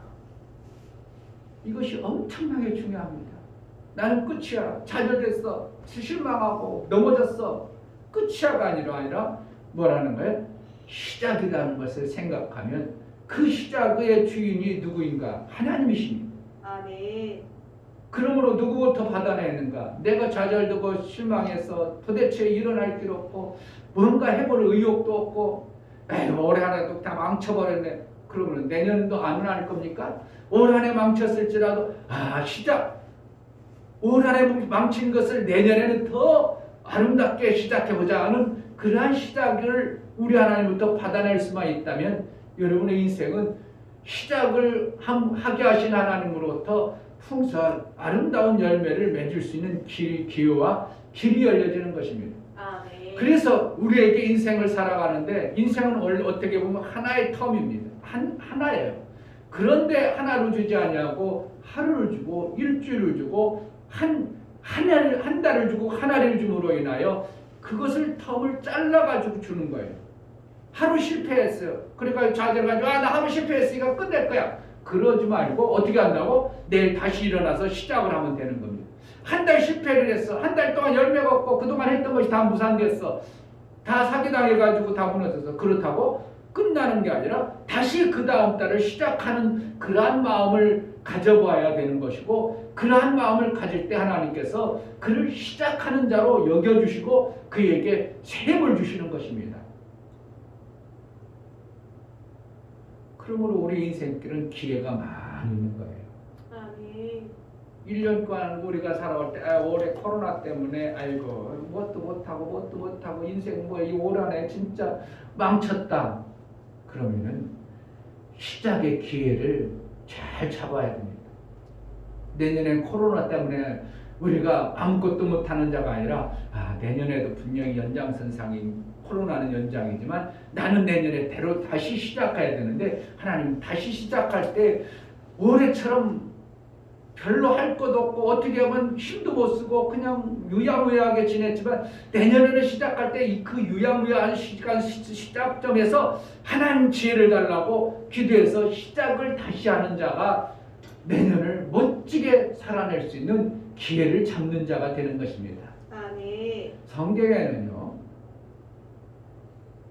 이것이 엄청나게 중요합니다. 나는 끝이야. 좌절됐어. 실망하고 넘어졌어. 끝이야가 아니라 뭐라는 거예요? 시작이라는 것을 생각하면 그 시작의 주인이 누구인가? 하나님이십니다. 아멘. 그러므로 누구부터 받아내는가? 내가 좌절되고 실망해서 도대체 일어날 길 없고 뭔가 해볼 의욕도 없고 올해 하나도 다 망쳐버렸네. 그러면 내년도 안 할 겁니까? 올 한 해 망쳤을지라도 시작! 올 한 해 망친 것을 내년에는 더 아름답게 시작해보자 하는 그러한 시작을 우리 하나님부터 받아낼 수만 있다면 여러분의 인생은 시작을 하게 하신 하나님으로부터 풍성한 아름다운 열매를 맺을 수 있는 기회와 길이 열려지는 것입니다. 아멘. 그래서 우리에게 인생을 살아가는데 인생은 원래 어떻게 보면 하나의 텀입니다. 하나예요. 그런데 하나로 주지 않냐고 하루를 주고 일주일을 주고 한 달을 주고 하나를 줌으로 인하여 그것을 텀을 잘라가지고 주는 거예요. 하루 실패했어요. 그러니까 좌절해가지고 나 하루 실패했으니까 끝낼 거야. 그러지 말고 어떻게 한다고? 내일 다시 일어나서 시작을 하면 되는 겁니다. 한 달 실패를 했어. 한 달 동안 열매가 없고 그동안 했던 것이 다 무산됐어. 다 사기당해가지고 다 무너졌어. 그렇다고 끝나는 게 아니라 다시 그 다음 달을 시작하는 그러한 마음을 가져봐야 되는 것이고 그러한 마음을 가질 때 하나님께서 그를 시작하는 자로 여겨주시고 그에게 새 힘을 주시는 것입니다. 그러므로 우리 인생길은 기회가 많이 있는 거예요. 아멘. 1년간 우리가 살아올 때 올해 코로나 때문에 아이고 뭣도 못하고 인생 뭐 이 올 한해 진짜 망쳤다. 그러면은 시작의 기회를 잘 잡아야 됩니다. 내년엔 코로나 때문에 우리가 아무것도 못하는 자가 아니라 내년에도 분명히 연장선상인 코로나는 연장이지만 나는 내년에 대로 다시 시작해야 되는데 하나님 다시 시작할 때 올해처럼 별로 할 것도 없고 어떻게 하면 힘도 못 쓰고 그냥 유야무야하게 지냈지만 내년에는 시작할 때 그 유야무야한 시작점에서 하나님 지혜를 달라고 기도해서 시작을 다시 하는 자가 내년을 멋지게 살아낼 수 있는 기회를 잡는 자가 되는 것입니다. 아멘. 성경에는요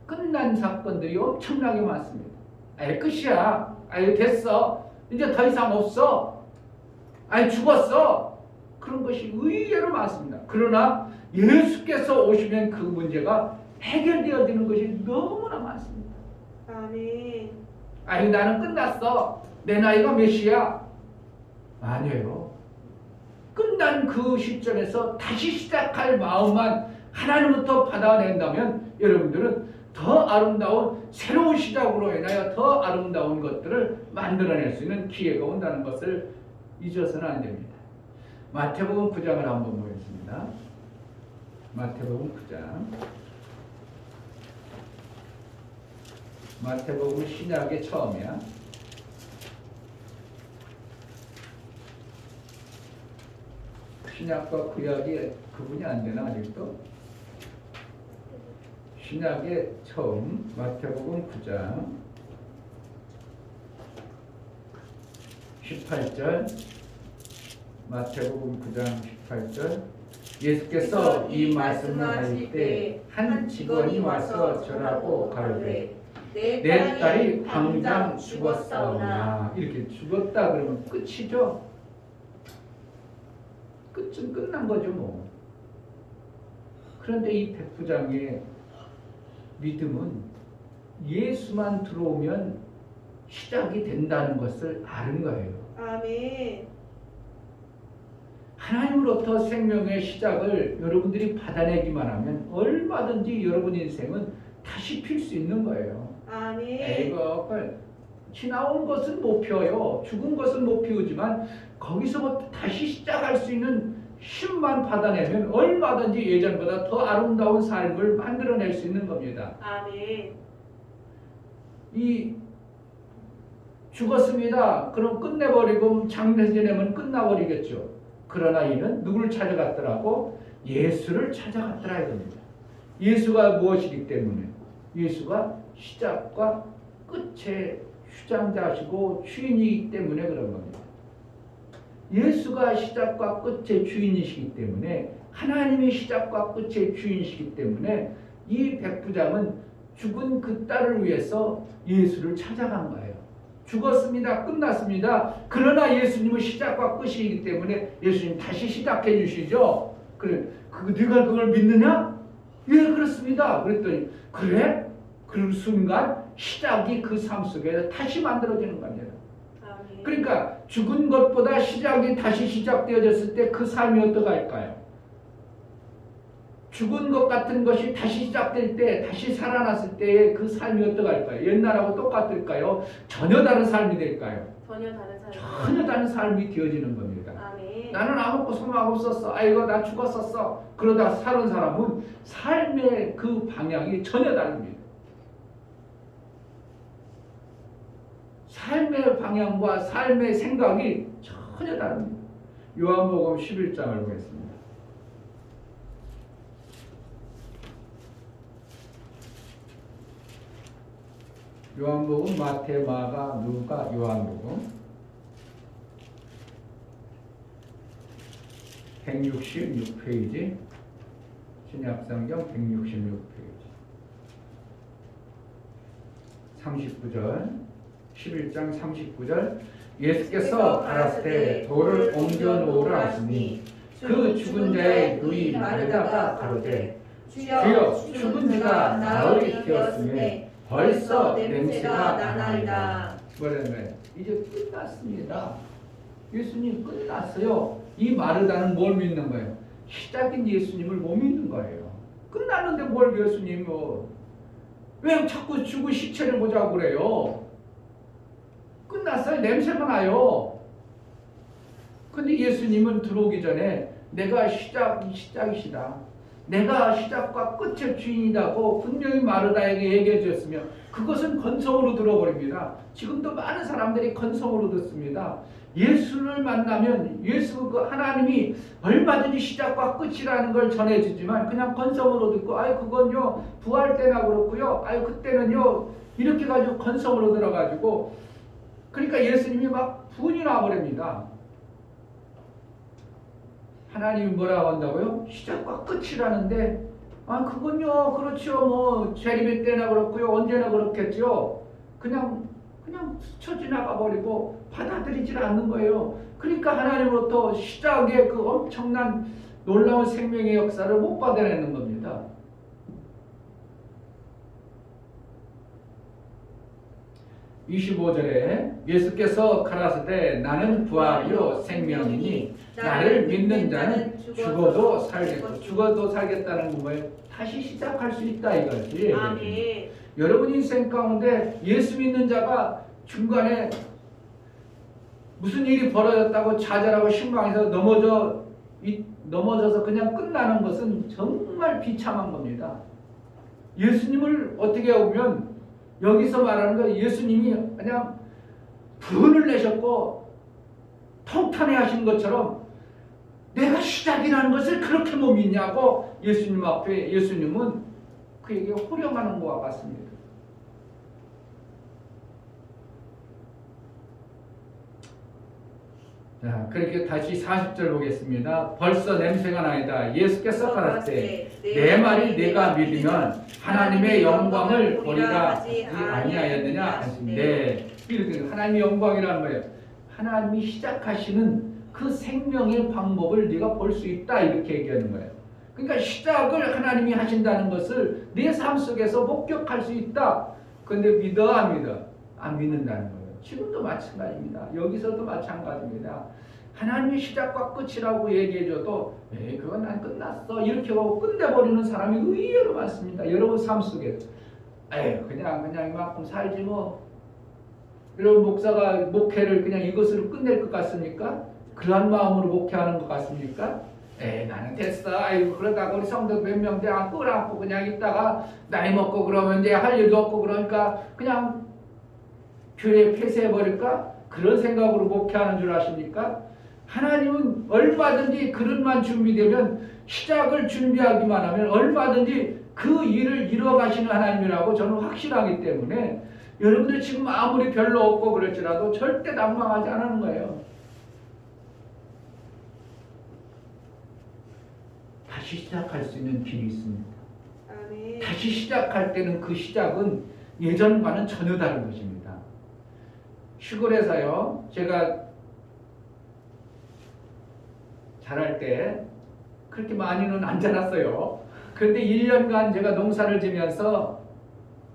끝난 사건들이 엄청나게 많습니다. 아예 끝이야. 아예 됐어. 이제 더 이상 없어. 아예 죽었어. 그런 것이 의외로 많습니다. 그러나 예수께서 오시면 그 문제가 해결되어지는 것이 너무나 많습니다. 아멘. 아유 나는 끝났어. 내 나이가 몇이야? 아니에요. 끝난 그 시점에서 다시 시작할 마음만 하나님부터 받아낸다면 여러분들은 더 아름다운 새로운 시작으로 인하여 더 아름다운 것들을 만들어낼 수 있는 기회가 온다는 것을 잊어서는 안 됩니다. 마태복음 9장을 한번 보겠습니다. 마태복음 9장. 마태복음 신약의 처음이야. 신약과 구약이 구분이 안 되나 아직도? 신약의 처음 마태복음 9장 18절 마태복음 9장 18절 예수께서 이 말씀을 하실 때 한 직원이 와서 절하고 가로되 내 딸이 당장 죽었사오나 이렇게 죽었다 그러면 끝이죠. 끝은 끝난 거죠 뭐. 그런데 이 백부장의 믿음은 예수만 들어오면 시작이 된다는 것을 아는 거예요. 아멘. 하나님으로부터 생명의 시작을 여러분들이 받아내기만 하면 얼마든지 여러분 인생은 다시 필 수 있는 거예요. 아멘. 이거 지나온 것은 못 피워요. 죽은 것은 못 피우지만 거기서부터 다시 시작할 수 있는 힘만 받아내면 얼마든지 예전보다 더 아름다운 삶을 만들어낼 수 있는 겁니다. 아멘. 이 죽었습니다. 그럼 끝내버리고 장례 지내면 끝나버리겠죠. 그러나 이는 누구를 찾아갔더라고? 예수를 찾아갔더라 이겁니다. 예수가 무엇이기 때문에? 예수가 시작과 끝의 주장자시고 주인이기 때문에 그런 겁니다. 예수가 시작과 끝의 주인이시기 때문에 하나님이 시작과 끝의 주인이시기 때문에 이 백부장은 죽은 그 딸을 위해서 예수를 찾아간 거예요. 죽었습니다. 끝났습니다. 그러나 예수님은 시작과 끝이기 때문에 예수님 다시 시작해 주시죠. 그래, 네가 그걸 믿느냐? 예, 그렇습니다. 그랬더니 그래? 그 순간 시작이 그 삶 속에 다시 만들어지는 겁니다. 아멘. 그러니까 죽은 것보다 시작이 다시 시작되어졌을 때 그 삶이 어떡할까요? 죽은 것 같은 것이 다시 시작될 때, 다시 살아났을 때의 그 삶이 어떡할까요? 옛날하고 똑같을까요? 전혀 다른 삶이 될까요? 전혀 다른 삶. 전혀 다른 삶이 되어지는 겁니다. 아멘. 나는 아무것도 소망 없었어. 아이고 나 죽었었어. 그러다 사는 사람은 삶의 그 방향이 전혀 다릅니다. 삶의 방향과 삶의 생각이 전혀 다릅니다. 요한복음 11장을 보겠습니다. 요한복음, 마태, 마가, 누가, 요한복음 166페이지 신약성경 166페이지 39절 11장 39절 예수께서 가라사대 돌을 옮겨 놓으라 하시니 그 죽은 자의 누이 마르다가 가로되 주여 죽은 자가 나으리 되었으매 벌써 냄새가 나나이다. 뭐라는 거예요? 이제 끝났습니다. 예수님 끝났어요. 이 마르다는 뭘 믿는 거예요? 시작인 예수님을 못 믿는 거예요. 끝났는데 뭘 예수님 왜 자꾸 죽은 시체를 보자고 그래요? 끝났어요. 냄새가 나요. 근데 예수님은 들어오기 전에 내가 시작이시다. 내가 시작과 끝의 주인이라고 분명히 마르다에게 얘기해 주셨으면 그것은 건성으로 들어버립니다. 지금도 많은 사람들이 건성으로 듣습니다. 예수를 만나면 예수 그 하나님이 얼마든지 시작과 끝이라는 걸 전해주지만 그냥 건성으로 듣고 아이 그건요 부활 때나 그렇고요 아이 그때는요 이렇게 가지고 건성으로 들어가지고 그러니까 예수님이 막 분이 나버립니다. 하나님이 뭐라고 한다고요? 시작과 끝이라는데 아 그건요 그렇죠 뭐 재림의 때나 그렇고요 언제나 그렇겠죠. 그냥 스쳐 지나가 버리고 받아들이질 않는 거예요. 그러니까 하나님으로부터 시작의 그 엄청난 놀라운 생명의 역사를 못 받아내는 겁니다. (25절에) 예수께서 가라사대 나는 부활이요 생명이니 나를 믿는 자는 죽어도 살겠고 죽어도 살겠다는 건 뭐예요? 다시 시작할 수 있다 이거지. 아멘. 여러분 인생 가운데 예수 믿는 자가 중간에 무슨 일이 벌어졌다고 좌절하고 실망해서 넘어져서 그냥 끝나는 것은 정말 비참한 겁니다. 예수님을 어떻게 보면 여기서 말하는 거 예수님이 그냥 분을 내셨고 통탄해 하신 것처럼 내가 시작이라는 것을 그렇게 못 믿냐고 예수님 앞에 예수님은 그에게 호령하는 것과 같습니다. 자, 그렇게 다시 40절 보겠습니다. 벌써 냄새가 나이다. 예수께서 가라사대 내 말이 내가 믿으면 하나님의 영광을 보리라 하지 아니하였느냐 하신대. 이렇게 하나님의 영광이라는 거예요. 하나님이 시작하시는 그 생명의 방법을 네가 볼 수 있다 이렇게 얘기하는 거예요. 그러니까 시작을 하나님이 하신다는 것을 내 삶 속에서 목격할 수 있다. 그런데 믿어 안 믿어? 안 믿는다는 거예요. 지금도 마찬가지입니다. 여기서도 마찬가지입니다. 하나님의 시작과 끝이라고 얘기해줘도 그건 난 끝났어 이렇게 하고 끝내버리는 사람이 의외로 많습니다. 여러분 삶 속에 그냥 이만큼 살지 뭐. 여러분 목사가 목회를 그냥 이것으로 끝낼 것 같습니까? 그런 마음으로 목회하는 것 같습니까? 나는 됐어. 아이고 그러다가 우리 성도 몇 명 돼 안 끌어안고 그냥 있다가 나이 먹고 그러면 이제 할 일도 없고 그러니까 그냥 교회 폐쇄해버릴까? 그런 생각으로 목회하는 줄 아십니까? 하나님은 얼마든지 그릇만 준비되면 시작을 준비하기만 하면 얼마든지 그 일을 이뤄가시는 하나님이라고 저는 확신하기 때문에 여러분들 지금 아무리 별로 없고 그럴지라도 절대 낙망하지 않는 거예요. 다시 시작할 수 있는 길이 있습니다. 아멘. 다시 시작할 때는 그 시작은 예전과는 전혀 다른 것입니다. 시골에서요, 제가 자랄 때 그렇게 많이는 안 자랐어요. 그런데 1년간 제가 농사를 지면서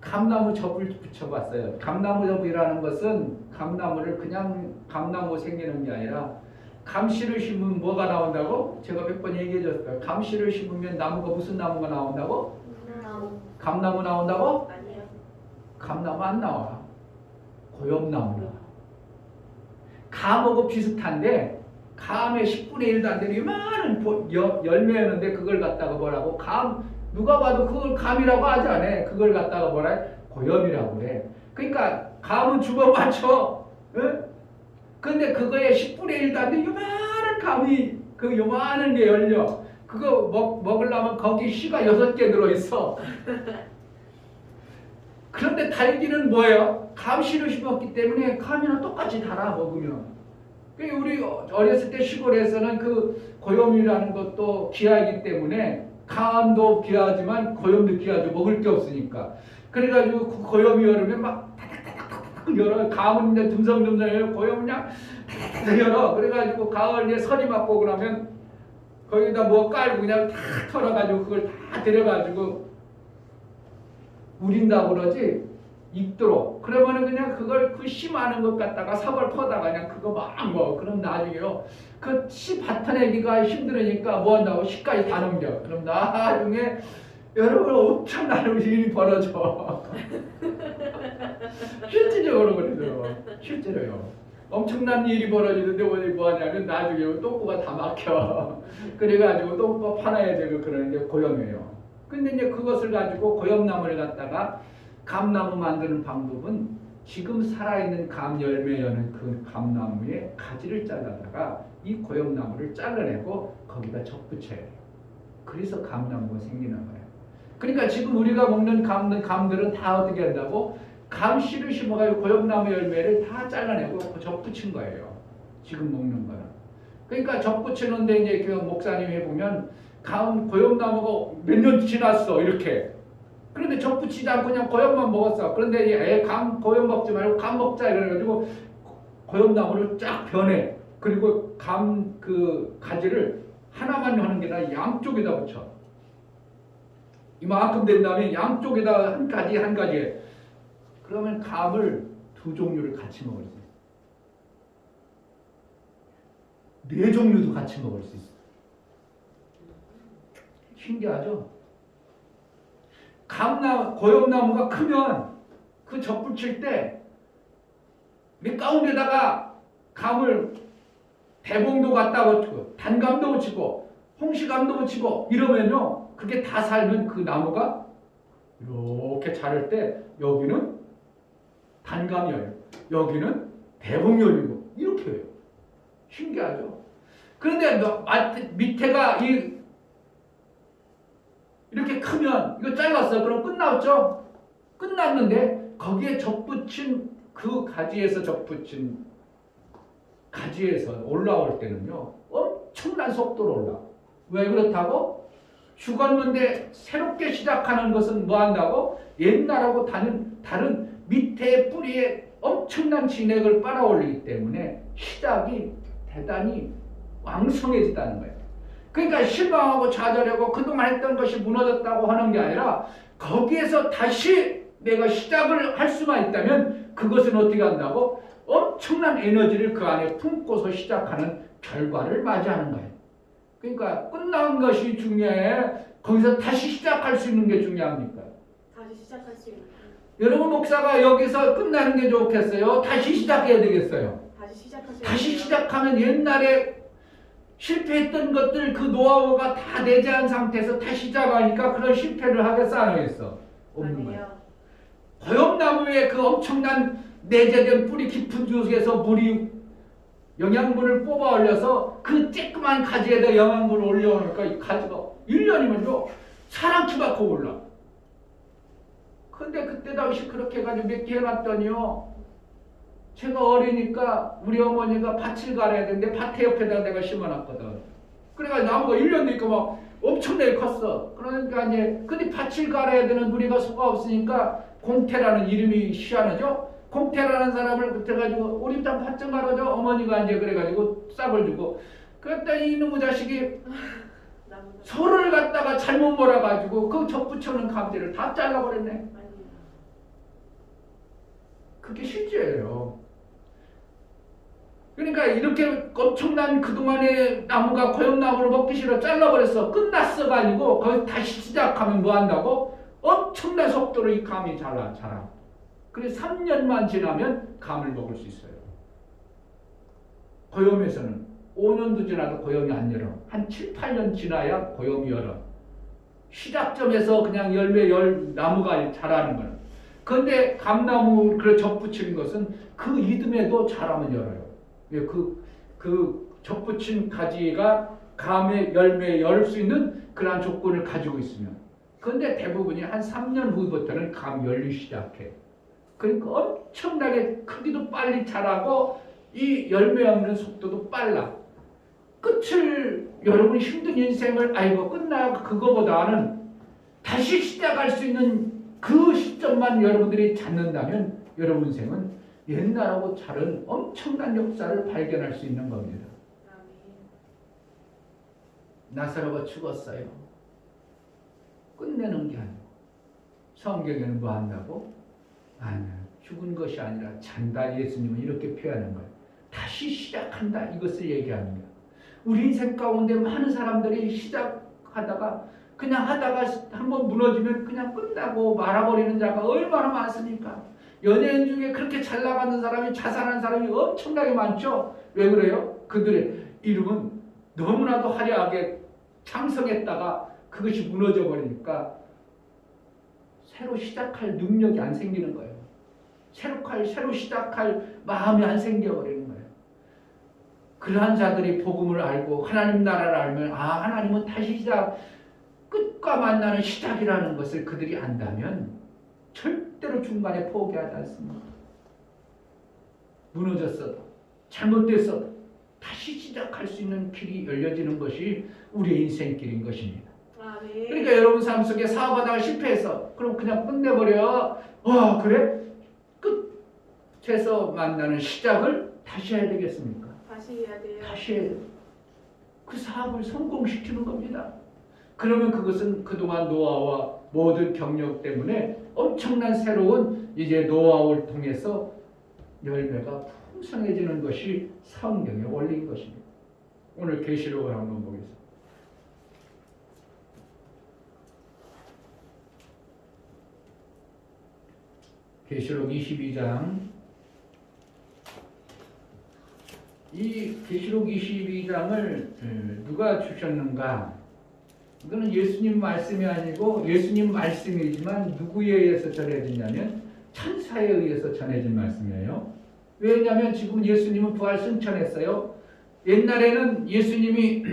감나무 접을 붙여봤어요. 감나무 접이라는 것은 감나무를 그냥 감나무 생기는 게 아니라 감씨를 심으면 뭐가 나온다고? 제가 몇 번 얘기해 줬어요. 감씨를 심으면 나무가 무슨 나무가 나온다고? 감나무 나온다고? 아니요. 감나무 안 나와. 고엽나무 나와. 감하고 비슷한데 감의 10분의 1도 안 되는 이만한 열매였는데 그걸 갖다가 뭐라고? 감 누가 봐도 그걸 감이라고 하지 않아. 그걸 갖다가 뭐라 해? 고엽이라고 그래. 그러니까 감은 주먹맞춰. 응? 근데 그거에 10분의 1도 안 되는 요만한 감이 그 요만한 게 열려. 그거 먹으려면 거기 씨가 6개 들어있어. 그런데 달기는 뭐예요? 감씨를 심었기 때문에 감이랑 똑같이 달아 먹으면. 우리 어렸을 때 시골에서는 그 고염이라는 것도 귀하기 때문에 감도 귀하지만 고염도 귀하죠. 먹을 게 없으니까. 그래가지고 그 고염이 열으면 막 타닥타닥 열어. 감은 이제 듬성듬성 열어. 고염은 그냥 타닥타닥 열어. 그래가지고 가을에 서리 맞고 그러면 거기다 뭐 깔고 그냥 다 털어가지고 그걸 다 들여가지고 우린다고 그러지. 익도록. 그러면은 그냥 그걸 그 씨 많은 것 갖다가 사발 퍼다가 그냥 그거 막 먹어. 그럼 나중에요. 그 씨 밭아내기가 힘들으니까 뭐 한다고 씨까지 다 넘겨. 그럼 나중에 여러분 엄청난 일이 벌어져. 실질적으로 그래요. 실제로요. 엄청난 일이 벌어지는데 뭐 하냐면 나중에 똥꼬가 다 막혀. 그래가지고 똥꼬 파놔야 되고 그러는 게 고염이에요. 근데 이제 그것을 가지고 고염나무를 갖다가 감나무 만드는 방법은 지금 살아있는 감 열매 여는 그 감나무의 가지를 잘라다가 이 고염나무를 잘라내고 거기다 접붙여야 돼요. 그래서 감나무가 생기는 거예요. 그러니까 지금 우리가 먹는 감들은 다 어떻게 한다고? 감씨를 심어가지고 고염나무 열매를 다 잘라내고 접붙인 거예요. 지금 먹는 거는. 그러니까 접붙이는데 이제 그 목사님이 보면 고염나무가 몇 년 지났어 이렇게. 그런데 접붙이지 않고 그냥 고염만 먹었어. 그런데 고염 먹지 말고 감 먹자 이래가지고 고염나무를 쫙 변해. 그리고 그 가지를 하나만 하는 게 아니라 양쪽에다 붙여. 이만큼 된 다음에 양쪽에다 한 가지. 그러면 감을 두 종류를 같이 먹을 수 있어. 네 종류도 같이 먹을 수 있어. 신기하죠? 고염나무가 크면 그 접붙일 때 이 가운데다가 감을 대봉도 갖다 붙이고 단감도 붙이고 홍시감도 붙이고 이러면요 그게 다 살면 그 나무가 이렇게 자랄 때 여기는 단감이에요. 여기는 대봉열이고 이렇게 해요. 신기하죠? 그런데 밑에가 이렇게 크면 이거 잘랐어. 그럼 끝났죠? 끝났는데 거기에 접붙인 그 가지에서 올라올 때는요 엄청난 속도로 올라. 왜 그렇다고? 죽었는데 새롭게 시작하는 것은 뭐 한다고? 옛날하고 다른 밑에 뿌리에 엄청난 진액을 빨아올리기 때문에 시작이 대단히 왕성해졌다는 거예요. 그러니까 실망하고 좌절하고 그동안 했던 것이 무너졌다고 하는 게 아니라 거기에서 다시 내가 시작을 할 수만 있다면 그것은 어떻게 한다고? 엄청난 에너지를 그 안에 품고서 시작하는 결과를 맞이하는 거예요. 그러니까 끝난 것이 중요해. 거기서 다시 시작할 수 있는 게 중요합니까? 다시 시작할 수 있는. 여러분 목사가 여기서 끝나는 게 좋겠어요? 다시 시작해야 되겠어요? 다시 시작하면 옛날에 실패했던 것들 그 노하우가 다 내재한 상태에서 다시 시작하니까 그런 실패를 하겠어 안 하겠어? 없는 거예요. 고염나무의 그 엄청난 내재된 뿌리 깊은 곳에서 물이 영양분을 뽑아 올려서 그 쬐끄만 가지에다 영양분을 올려놓으니까 이 가지가 1년이면요 사람 키만큼 올라. 근데 그때 당시 그렇게 해가지고 몇 개 해놨더니요 제가 어리니까 우리 어머니가 밭을 갈아야 되는데 밭에 옆에다 내가 심어놨거든. 그래가지고 나무가 1년 되니까 막 엄청나게 컸어. 그러니까 이제 근데 밭을 갈아야 되는 우리가 소가 없으니까 공태라는 이름이 희한하죠. 공태라는 사람을 붙여가지고 우리 좀 밭 좀 갈아줘. 어머니가 이제 그래가지고 싹을 주고 그랬더니 이놈의 자식이 소를 갖다가 잘못 몰아가지고 그 접붙여놓은 감지를 다 잘라버렸네. 그게 실제예요. 그러니까 이렇게 엄청난 그동안의 나무가 고염나무를 먹기 싫어 잘라버렸어. 끝났어가 아니고 거기 다시 시작하면 뭐 한다고? 엄청난 속도로 이 감이 자라. 그래서 3년만 지나면 감을 먹을 수 있어요. 고염에서는 5년도 지나도 고염이 안 열어. 한 7, 8년 지나야 고염이 열어. 시작점에서 그냥 나무가 자라는 거는. 그런데 감나무 접붙이는 것은 그 이듬해도 자라면 열어요. 그 접붙인 가지가 감의 열매에 열 수 있는 그러한 조건을 가지고 있으면. 그런데 대부분이 한 3년 후부터는 감 열리기 시작해. 그러니까 엄청나게 크기도 빨리 자라고 이 열매 없는 속도도 빨라. 끝을 여러분 힘든 인생을 아이고 끝나 그거보다는 다시 시작할 수 있는 그 시점만 여러분들이 찾는다면 여러분 인생은 옛날하고 다른 엄청난 역사를 발견할 수 있는 겁니다. 나사로가 죽었어요. 끝내는 게 아니고 성경에는 뭐 한다고? 아니, 죽은 것이 아니라 잔다. 예수님은 이렇게 표현하는 거예요. 다시 시작한다. 이것을 얘기하는 거예요. 우리 인생 가운데 많은 사람들이 시작하다가 그냥 하다가 한번 무너지면 그냥 끝나고 말아버리는 자가 얼마나 많습니까? 연예인 중에 그렇게 잘 나가는 사람이 자살한 사람이 엄청나게 많죠. 왜 그래요? 그들의 이름은 너무나도 화려하게 창성했다가 그것이 무너져 버리니까 새로 시작할 능력이 안 생기는 거예요. 새로 시작할 마음이 안 생겨버리는 거예요. 그러한 자들이 복음을 알고 하나님 나라를 알면 하나님은 다시 시작, 끝과 만나는 시작이라는 것을 그들이 안다면 절대로 중간에 포기하지 않습니다. 무너졌어도 잘못됐어도 다시 시작할 수 있는 길이 열려지는 것이 우리의 인생길인 것입니다. 아멘. 그러니까 여러분 삶 속에 사업하다가 실패했어. 그럼 그냥 끝내버려. 그래? 끝에서 만나는 시작을 다시 해야 되겠습니까? 다시 해야 돼요. 다시 해야 돼요. 그 사업을 성공시키는 겁니다. 그러면 그것은 그동안 노하우와 모든 경력 때문에 엄청난 새로운 이제 노하우를 통해서 열매가 풍성해지는 것이 성경의 원리인 것입니다. 오늘 계시록을 한번 보겠습니다. 계시록 22장. 이 계시록 22장을 누가 주셨는가? 이거는 예수님 말씀이 아니고 예수님 말씀이지만 누구에 의해서 전해지냐면 천사에 의해서 전해진 말씀이에요. 왜냐하면 지금 예수님은 부활 승천했어요. 옛날에는 예수님이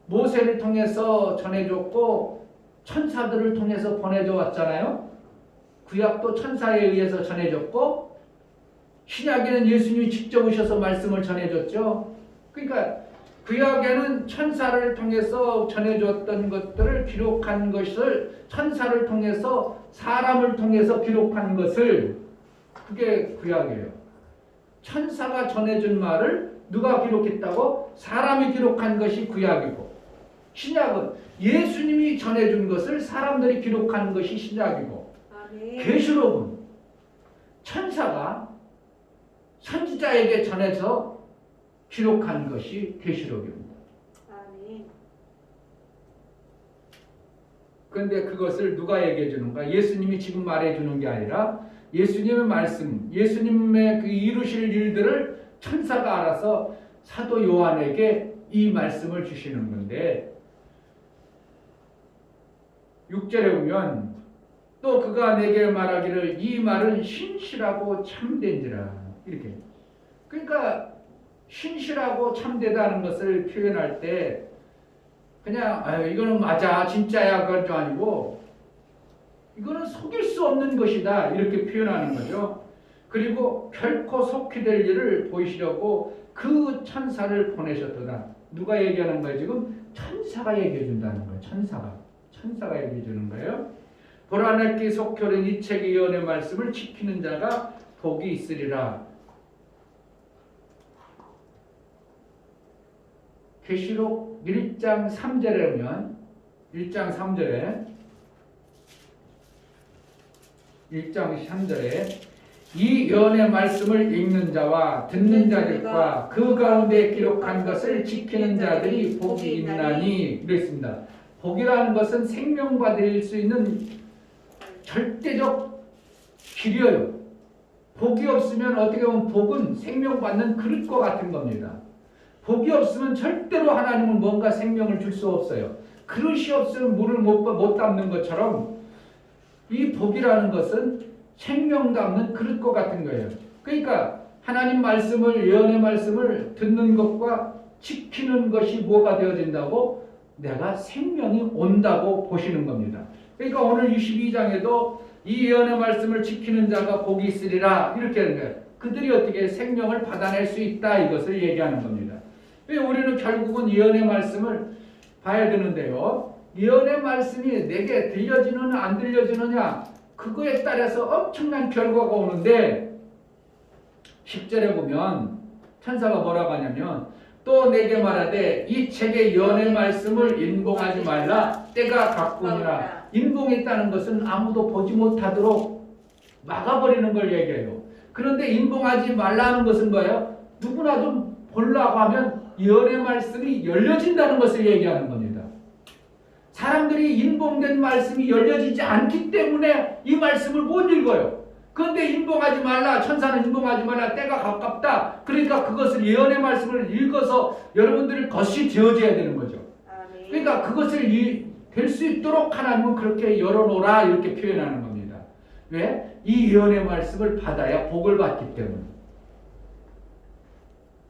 모세를 통해서 전해줬고 천사들을 통해서 보내줘 왔잖아요. 구약도 천사에 의해서 전해졌고 신약에는 예수님이 직접 오셔서 말씀을 전해줬죠. 그러니까 구약에는 천사를 통해서 전해줬던 것들을 기록한 것을 천사를 통해서 사람을 통해서 기록한 것을 그게 구약이에요. 천사가 전해준 말을 누가 기록했다고? 사람이 기록한 것이 구약이고 신약은 예수님이 전해준 것을 사람들이 기록한 것이 신약이고 계시록은 천사가 선지자에게 전해서 기록한 것이 계시록입니다. 아멘. 그런데 그것을 누가 얘기해 주는가? 예수님이 지금 말해 주는 게 아니라 예수님의 말씀, 예수님의 그 이루실 일들을 천사가 알아서 사도 요한에게 이 말씀을 주시는 건데 6절에 보면 또 그가 내게 말하기를 이 말은 신실하고 참된지라 이렇게. 그러니까 신실하고 참되다는 것을 표현할 때 그냥 이거는 맞아 진짜야 그건 좀 아니고 이거는 속일 수 없는 것이다 이렇게 표현하는 거죠. 그리고 결코 속히 될 일을 보이시려고 그 천사를 보내셨도다. 누가 얘기하는 거예요? 지금 천사가 얘기해 준다는 거예요. 천사가 얘기해 주는 거예요. 보라 내게 속효된 이 책의 예언의 말씀을 지키는 자가 복이 있으리라. 계시록 1장 3절에 보면 1장 3절에 이 예언의 말씀을 읽는 자와 듣는 자들과 그 가운데 기록한 것을 지키는 자들이 복이 있나니 그랬습니다. 복이라는 것은 생명받을 수 있는 절대적 길이에요. 복이 없으면 어떻게 보면 복은 생명받는 그릇과 같은 겁니다. 복이 없으면 절대로 하나님은 뭔가 생명을 줄 수 없어요. 그릇이 없으면 물을 못 담는 것처럼 이 복이라는 것은 생명 담는 그릇과 같은 거예요. 그러니까 하나님 말씀을 예언의 말씀을 듣는 것과 지키는 것이 뭐가 되어진다고? 내가 생명이 온다고 보시는 겁니다. 그러니까 오늘 22장에도 이 예언의 말씀을 지키는 자가 복이 있으리라 이렇게 하는 거예요. 그들이 어떻게 생명을 받아낼 수 있다 이것을 얘기하는 겁니다. 우리는 결국은 예언의 말씀을 봐야 되는데요. 예언의 말씀이 내게 들려지느냐 안 들려지느냐 그거에 따라서 엄청난 결과가 오는데 10절에 보면 천사가 뭐라고 하냐면 또 내게 말하되 이 책의 예언의 말씀을 인봉하지 말라 때가 갔구니라. 인봉했다는 것은 아무도 보지 못하도록 막아버리는 걸 얘기해요. 그런데 인봉하지 말라는 것은 뭐예요? 누구나 좀 보려고 하면 예언의 말씀이 열려진다는 것을 얘기하는 겁니다. 사람들이 인봉된 말씀이 열려지지 않기 때문에 이 말씀을 못 읽어요. 그런데 인봉하지 말라, 천사는 인봉하지 말라, 때가 가깝다. 그러니까 그것을 예언의 말씀을 읽어서 여러분들이 것이 되어져야 되는 거죠. 아멘. 그러니까 그것을 될 수 있도록 하나님은 그렇게 열어놓으라 이렇게 표현하는 겁니다. 왜? 이 예언의 말씀을 받아야 복을 받기 때문에.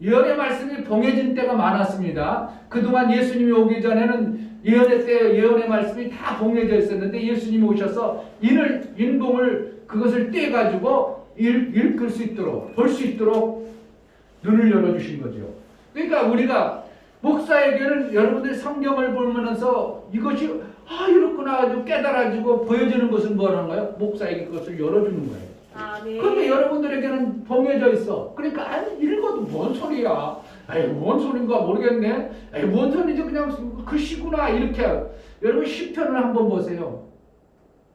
예언의 말씀이 봉해진 때가 많았습니다. 그동안 예수님이 오기 전에는 예언의 말씀이 다 봉해져 있었는데 예수님이 오셔서 인봉을 그것을 떼가지고 읽을 수 있도록 볼 수 있도록 눈을 열어주신 거죠. 그러니까 우리가 목사에게는 여러분들 성경을 보면서 이것이 이렇구나 깨달아지고 보여주는 것은 뭐라는 거예요? 목사에게 그것을 열어주는 거예요. 아멘. 그런데 여러분들에게는 봉해져 있어. 그러니까 읽어도 뭔 소리야? 뭔 소린가 모르겠네. 뭔 소리지 그냥 글씨구나 이렇게. 여러분 시편을 한번 보세요.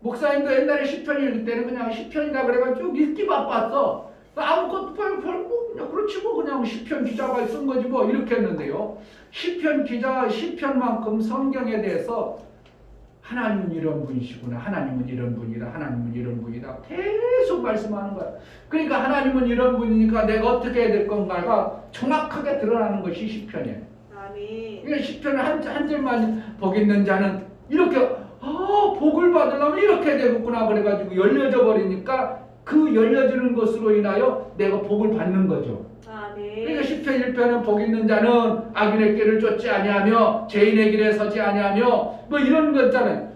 목사님도 옛날에 시편 읽을 때는 그냥 시편이다 그래가지고 읽기 바빴어. 아무것도 별거 그냥 그렇지 뭐 그냥 시편 기자가 쓴 거지 뭐 이렇게 했는데요. 시편 기자 시편만큼 성경에 대해서 하나님은 이런 분이시구나. 하나님은 이런 분이다. 하나님은 이런 분이다. 계속 말씀하는 거야. 그러니까 하나님은 이런 분이니까 내가 어떻게 해야 될 건가가 정확하게 드러나는 것이 시편이에요. 아멘. 그러니까 시편을 한 절만 복 있는 자는 이렇게 복을 받으려면 이렇게 되겠구나 그래가지고 열려져 버리니까 그 열려지는 것으로 인하여 내가 복을 받는 거죠. 아멘. 그러니까 시편 1편은 복 있는 자는 악인의 길을 쫓지 아니하며 죄인의 길에 서지 아니하며 뭐 이런 거 있잖아요.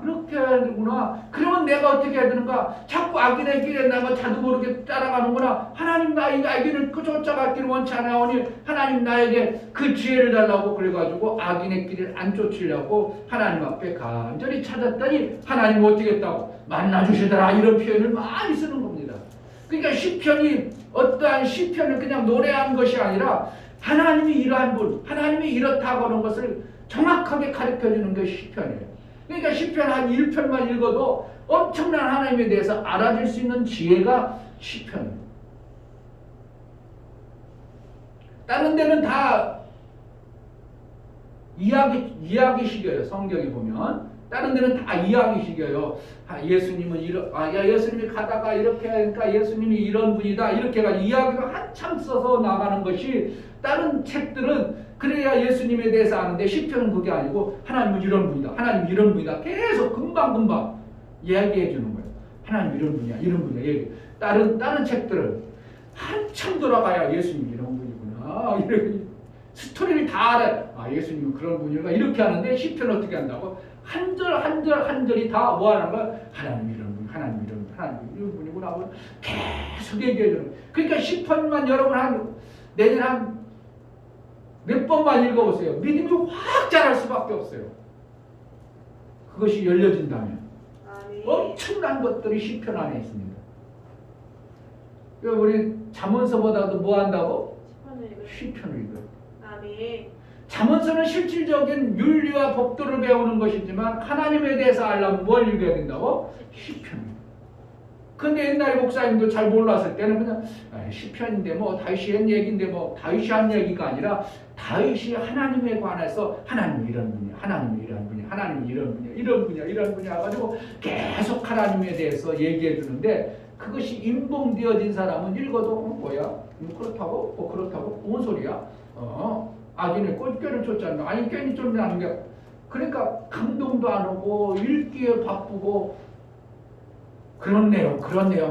그렇게 해야 되구나. 그러면 내가 어떻게 해야 되는가? 자꾸 악인의 길에 내가 자도 모르게 따라가는구나. 하나님 나의 악인을 쫓아가기를 원치 않아오니 하나님 나에게 그 지혜를 달라고 그래가지고 악인의 길을 안 쫓으려고 하나님 앞에 간절히 찾았더니 하나님 어떻게 했다고? 만나주시더라. 이런 표현을 많이 쓰는 겁니다. 그러니까 시편이 어떠한 시편을 그냥 노래한 것이 아니라 하나님이 이러한 분, 하나님이 이렇다고 하는 것을 정확하게 가르쳐주는 것이 시편이에요. 그러니까 시편 한 1편만 읽어도 엄청난 하나님에 대해서 알아줄 수 있는 지혜가 시편이에요. 다른 데는 다 이야기식이에요. 성경에 보면 다른 데는 다 이야기식이에요. 예수님은 예수님이 가다가 이렇게 하니까 예수님이 이런 분이다 이렇게 해가지고 이야기를 한참 써서 나가는 것이 다른 책들은 그래야 예수님에 대해서 아는데 시편은 그게 아니고 하나님은 이런 분이다. 하나님 이런 분이다. 계속 금방금방 이야기해 주는 거예요. 하나님 이런 분이야. 이런 분이야. 얘기. 다른 책들은 한참 돌아가야 예수님 이런 분이구나. 이렇게 스토리를 다 알아요. 예수님은 그런 분이구나. 이렇게 하는데 시편은 어떻게 한다고? 한 절 다 뭐 하는 거야? 하나님 이런 분, 하나님 이런 분, 하나님 이런 분이구나. 계속 얘기해 주는 거예요. 그러니까 시편만 여러분 내년 한 몇 번만 읽어보세요. 믿음이 확 자랄 수밖에 없어요. 그것이 열려진다면. 아멘. 엄청난 것들이 시편 안에 있습니다. 우리 잠언서보다도 뭐 한다고? 시편을 읽어요. 아멘. 잠언서는 실질적인 윤리와 법도를 배우는 것이지만 하나님에 대해서 알려면 뭘 읽어야 된다고? 시편을. 근데 옛날에 목사님도 잘 몰랐을 때는 그냥 시편인데 뭐 다윗이 한 얘기인데 뭐 다윗이 한 얘기가 아니라 다윗이 하나님에 관해서 하나님이 이런 분이야, 하나님이 이런 분이야, 하나님이 이런 분이야, 이런 분이야, 이런 분이야 가지고 계속 하나님에 대해서 얘기해 주는데 그것이 인봉되어진 사람은 읽어도 뭐야? 그렇다고? 그렇다고? 뭔 소리야? 악인의 꾀를 쫓잖아. 아니 꾀니 쫓는 게 그러니까 감동도 안 오고 읽기에 바쁘고 그런 내용,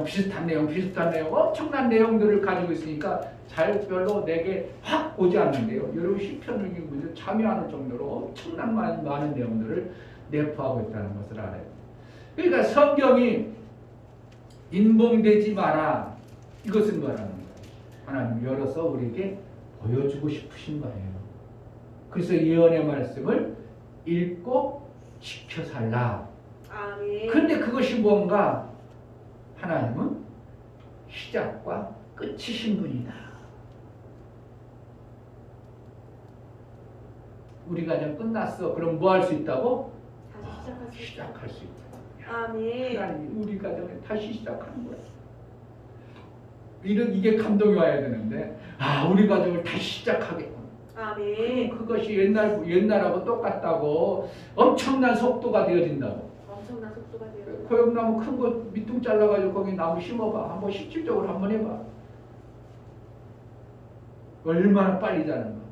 비슷한 내용, 엄청난 내용들을 가지고 있으니까 잘 별로 내게 확 오지 않는데요. 여러분 시편을 읽으면서 참여하는 정도로 엄청난 많은 내용들을 내포하고 있다는 것을 알아요. 그러니까 성경이 인봉되지 마라. 이것은 뭐라는 거예요? 하나님 열어서 우리에게 보여주고 싶으신 거예요. 그래서 예언의 말씀을 읽고 지켜 살라. 아멘. 그런데 그것이 뭔가? 하나님은 시작과 끝이신 분이다. 우리가 이제 끝났어. 그럼 뭐 할 수 있다고? 다시 시작할 수 있다. 시작할 수 있다. 아멘. 하나님 우리 가정에 다시 시작하는 거야. 이게 감동이 와야 되는데 우리 가정을 다시 시작하겠구나. 아멘. 그것이 옛날하고 똑같다고 엄청난 속도가 되어진다고. 엄청난 속도가 되어. 고역나무 큰 거 밑둥 잘라가지고 거기 나무 심어봐. 한번 실질적으로 한번 해봐. 얼마나 빨리 자는가.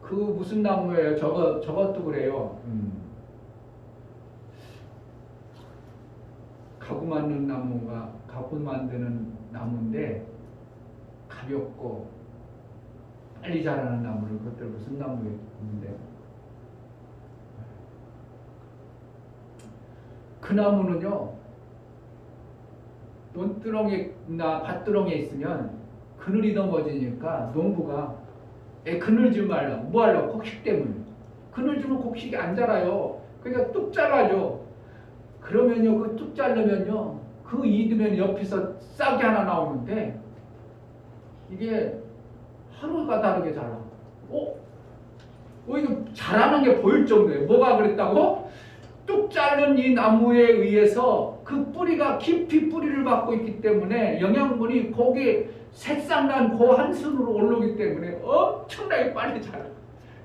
그 무슨 나무예요? 저것도 그래요. 가구 만드는 나무인데 가볍고 빨리 자라는 나무를 그것들 무슨 나무인데 그 나무는요 논두렁이나 밭두렁에 있으면 그늘이 넘어지니까 농부가 그늘 좀 말라고 뭐 하려고 곡식 때문에 그늘 주면 곡식이 안 자라요. 그러니까 뚝 잘라줘. 그러면요 그 뚝 자르면요 그 이두면 옆에서 싹이 하나 나오는데 이게 하루가 다르게 자라. 이거 자라는 게 보일 정도예요. 뭐가 그랬다고? 뚝 자른 이 나무에 의해서 그 뿌리가 깊이 뿌리를 받고 있기 때문에 영양분이 거기에 색상난 그 한 순으로 올라오기 때문에 엄청나게 빨리 자라.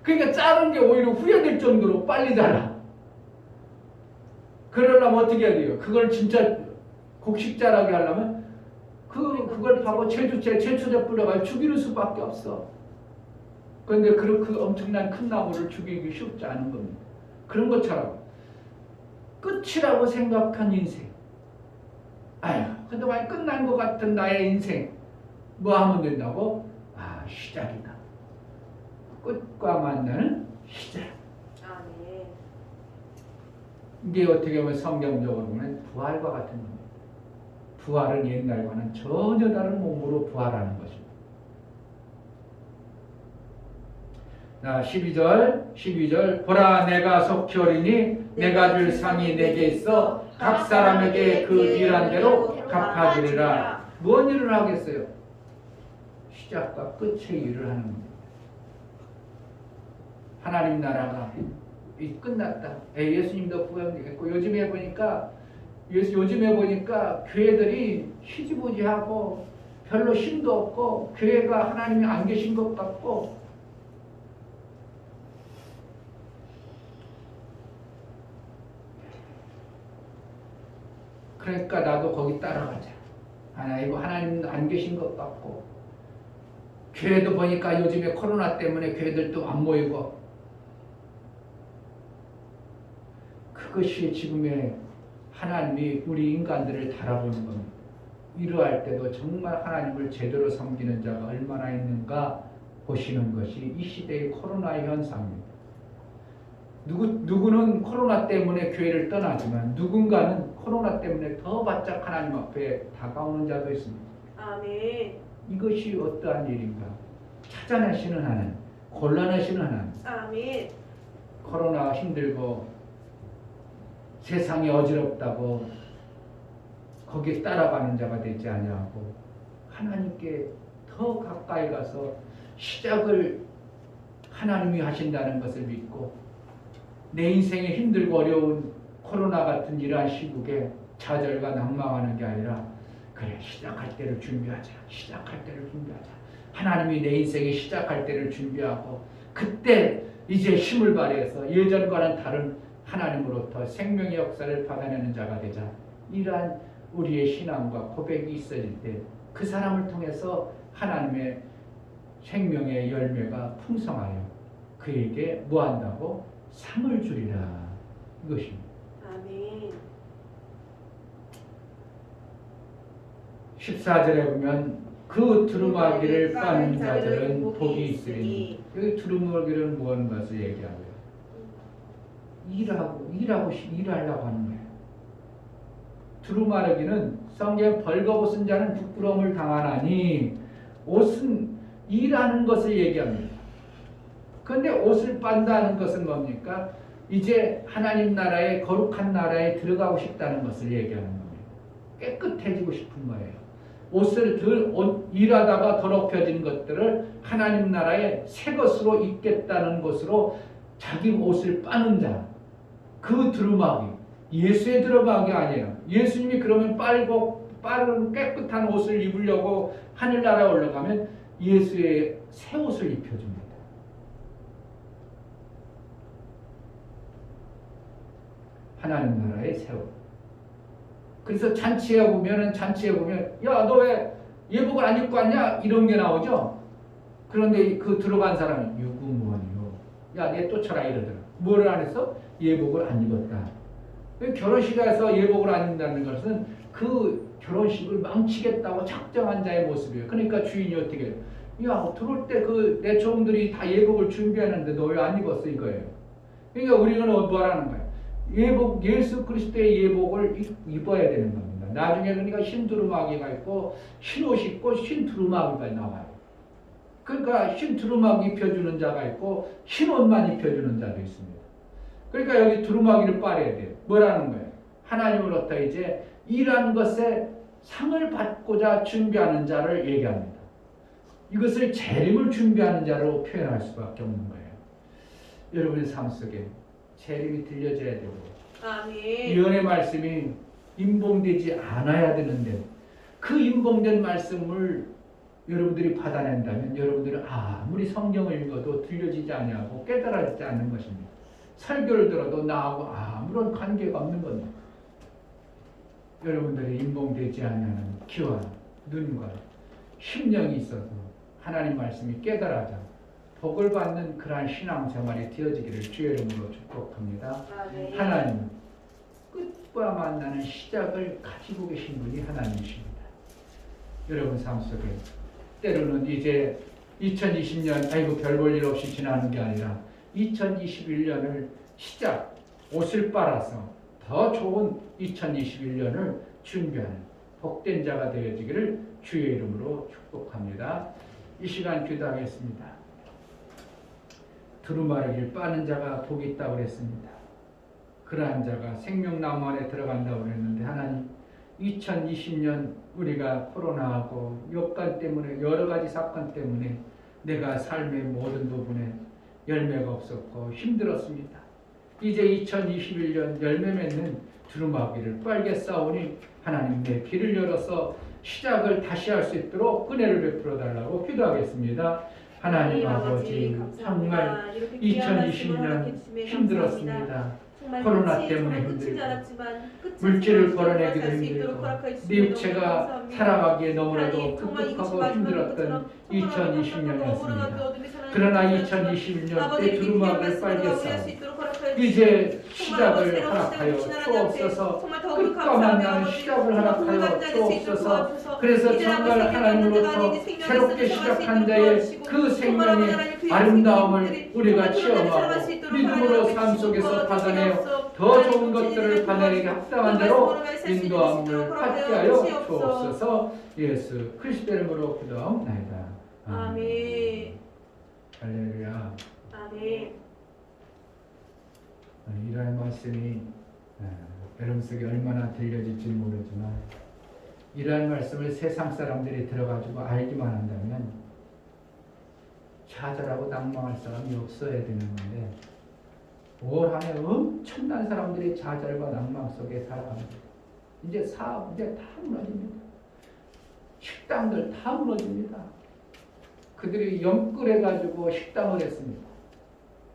그러니까 자른 게 오히려 후회될 정도로 빨리 자라. 그러려면 어떻게 해야 돼요? 그걸 진짜 곡식 자라게 하려면 그걸 하고 제초제 뿌려가지고 죽이는 수밖에 없어. 그런데 그 엄청난 큰 나무를 죽이기 쉽지 않은 겁니다. 그런 것처럼 끝이라고 생각한 인생. 그동안 끝난 것 같은 나의 인생. 뭐 하면 된다고? 시작이다. 끝과 만나는 시작. 아멘. 이게 어떻게 보면 성경적으로 보면 부활과 같은 겁니다. 부활은 옛날과는 전혀 다른 몸으로 부활하는 것입니다. 자, 12절 보라 내가 속히 오리니 내가 줄 상이 내게 있어 각 사람에게 그 일한 대로 갚아주리라. 무슨 일을 하겠어요? 시작과 끝의 일을 하는 겁니다. 하나님 나라가 끝났다. 예수님도 부활했고 요즘에 보니까 교회들이 희지부지하고 별로 힘도 없고 교회가 하나님이 안 계신 것 같고 그러니까 나도 거기 따라가자. 이거 하나님 안 계신 것 같고 교회도 보니까 요즘에 코로나 때문에 교회들도 안 모이고 그것이 지금의 하나님이 우리 인간들을 달아보는 겁니다. 이러할 때도 정말 하나님을 제대로 섬기는 자가 얼마나 있는가 보시는 것이 이 시대의 코로나의 현상입니다. 누구는 코로나 때문에 교회를 떠나지만 누군가는 코로나 때문에 더 바짝 하나님 앞에 다가오는 자도 있습니다. 아멘. 이것이 어떠한 일인가? 찾아내시는 하나님, 골라내시는 하나님. 아멘. 코로나 힘들고 세상이 어지럽다고 거기에 따라가는 자가 되지 아니하고 하나님께 더 가까이 가서 시작을 하나님이 하신다는 것을 믿고 내 인생에 힘들고 어려운 코로나 같은 이러한 시국에 좌절과 낭망하는 게 아니라 그래 시작할 때를 준비하자. 하나님이 내 인생에 시작할 때를 준비하고 그때 이제 힘을 발휘해서 예전과는 다른 하나님으로부터 생명의 역사를 받아내는 자가 되자. 이러한 우리의 신앙과 고백이 있어질 때 그 사람을 통해서 하나님의 생명의 열매가 풍성하여 그에게 뭐한다고? 상을 주리라. 이것입니다. 아멘. 14절에 보면 그 두루마기를 까는 자들은 복이 있으리니 여기 두루마기는 무언 것을 얘기하고요. 일하려고 하는 거예요. 두루마기는 성경 벌거벗은 자는 부끄러움을 당하나니 옷은 일하는 것을 얘기합니다. 그런데 옷을 빤다는 것은 뭡니까? 이제 하나님 나라의 거룩한 나라에 들어가고 싶다는 것을 얘기하는 겁니다. 깨끗해지고 싶은 거예요. 옷을 일하다가 더럽혀진 것들을 하나님 나라의 새 것으로 입겠다는 것으로 자기 옷을 빠는 자, 그 두루마기, 예수의 두루마기 아니에요. 예수님이 그러면 빠른 깨끗한 옷을 입으려고 하늘나라에 올라가면 예수의 새 옷을 입혀줍니다. 하나님 나라의 새 옷. 그래서 잔치에 보면 야, 너 왜 예복을 안 입고 왔냐? 이런 게 나오죠. 그런데 그 들어간 사람이 유구무원이요. 야, 내 쫓아라 이러더라. 뭐를 안 했어? 예복을 안 입었다. 결혼식에서 예복을 안 입는다는 것은 그 결혼식을 망치겠다고 작정한 자의 모습이에요. 그러니까 주인이 어떻게 해요? 야, 들어올 때 그 내 종들이 다 예복을 준비하는데 너 왜 안 입었어 이거예요. 그러니까 우리는 뭐 하라는 거예요? 예복, 예수 그리스도의 예복을 입어야 되는 겁니다. 나중에 그러니까 흰 두루마기가 있고 흰 옷 입고 흰 두루마기가 나와요. 그러니까 흰 두루마기 입혀주는 자가 있고 흰 옷만 입혀주는 자도 있습니다. 그러니까 여기 두루마기를 빨아야 돼요. 뭐라는 거예요? 하나님으로부터 이제 일한 것에 상을 받고자 준비하는 자를 얘기합니다. 이것을 재림을 준비하는 자로 표현할 수밖에 없는 거예요. 여러분의 삶 속에 재림이 들려져야 되고 아멘. 예언의 말씀이 임봉되지 않아야 되는데 그 임봉된 말씀을 여러분들이 받아낸다면 여러분들은 아무리 성경을 읽어도 들려지지 아니하고 깨달아지지 않는 것입니다. 설교를 들어도 나하고 아무런 관계가 없는 겁니다. 여러분들이 임봉되지 않는 귀와 눈과 심령이 있어서 하나님 말씀이 깨달아져 복을 받는 그러한 신앙생활이 되어지기를 주의 이름으로 축복합니다. 아멘. 하나님은 끝과 만나는 시작을 가지고 계신 분이 하나님이십니다. 여러분 삶 속에 때로는 이제 2020년 아이고 별 볼 일 없이 지나는 게 아니라 2021년을 시작, 옷을 빨아서 더 좋은 2021년을 준비하는 복된 자가 되어지기를 주의 이름으로 축복합니다. 이 시간 기도하겠습니다. 두루마리를 빠는 자가 복이 있다고 그랬습니다. 그러한 자가 생명나무 안에 들어간다고 그랬는데 하나님 2020년 우리가 코로나하고 여건 때문에 여러 가지 사건 때문에 내가 삶의 모든 부분에 열매가 없었고 힘들었습니다. 이제 2021년 열매 맺는 두루마기를 빨게 쌓으니 하나님 내 길을 열어서 시작을 다시 할 수 있도록 은혜를 베풀어 달라고 기도하겠습니다. 하나님 아버지 정말 2020년 힘들었습니다. 코로나 때문에 힘들고 물질을 벌어내기도 힘들고 네 육체가 살아가기에 너무나도 급급하고 힘들었던 2020년이었습니다. 그러나 2021년 때 두루마기를 빨게 쌓고 이제 시작을 허락하여 주옵소서. 끝과 만나는 시작을 허락하여 주옵소서. 그래서 정말 하나님으로부터 새롭게 시작한 자의 그 생명의 아름다움을 우리가 체험하고 믿음으로 삶 속에서 받아내어 더 좋은 것들을 받아내게 합당한 대로 인도함을 받게 하여 주옵소서. 예수 그리스도의 이름으로 기도하옵나이다. 아멘. 할렐루야. 아멘. 이러한 말씀이 여러분 속에 얼마나 들려질지 모르지만 이러한 말씀을 세상 사람들이 들어가지고 알기만 한다면 좌절하고 낭망할 사람이 없어야 되는 건데 올 한 해 엄청난 사람들이 좌절과 낭망 속에 살아갑니다. 이제 사업 이제 다 무너집니다. 식당들 다 무너집니다. 그들이 연끌해가지고 식당을 했습니다.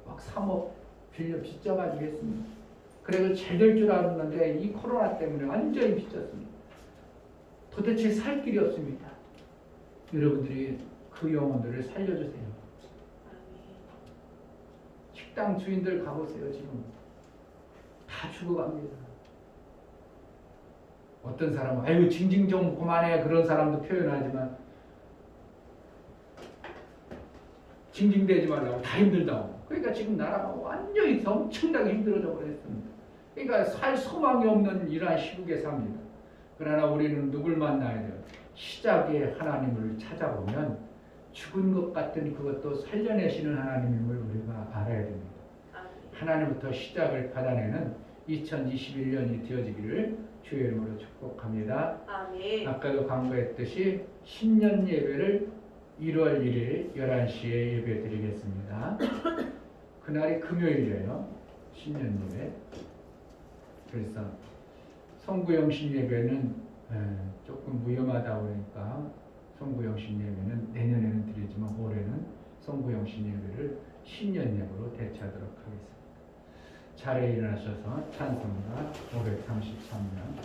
막 3억 빌려 빚져가지고 했습니다. 그래도 잘 될 줄 알았는데 이 코로나 때문에 완전히 빚졌습니다. 도대체 살 길이 없습니다. 여러분들이 그 영혼들을 살려주세요. 식당 주인들 가보세요. 지금 다 죽어갑니다. 어떤 사람은 아유 징징 좀 그만해 그런 사람도 표현하지만 징징대지 말라고 다 힘들다고. 그러니까 지금 나라가 완전히 엄청나게 힘들어져 버렸습니다. 그러니까 살 소망이 없는 이러한 시국에 삽니다. 그러나 우리는 누굴 만나야 돼요? 시작의 하나님을 찾아보면 죽은 것 같은 그것도 살려내시는 하나님임을 우리가 알아야 됩니다. 하나님부터 시작을 받아내는 2021년이 되어지기를 주의 이름으로 축복합니다. 아멘. 아까도 광고했듯이 신년 예배를 1월 1일 11시에 예배 드리겠습니다. 그날이 금요일이에요. 신년예배. 그래서 성구영신 예배는 조금 위험하다 보니까 성구영신 예배는 내년에는 드리지만 올해는 성구영신 예배를 신년예배로 대체하도록 하겠습니다. 자리에 일어나셔서 찬송가 533명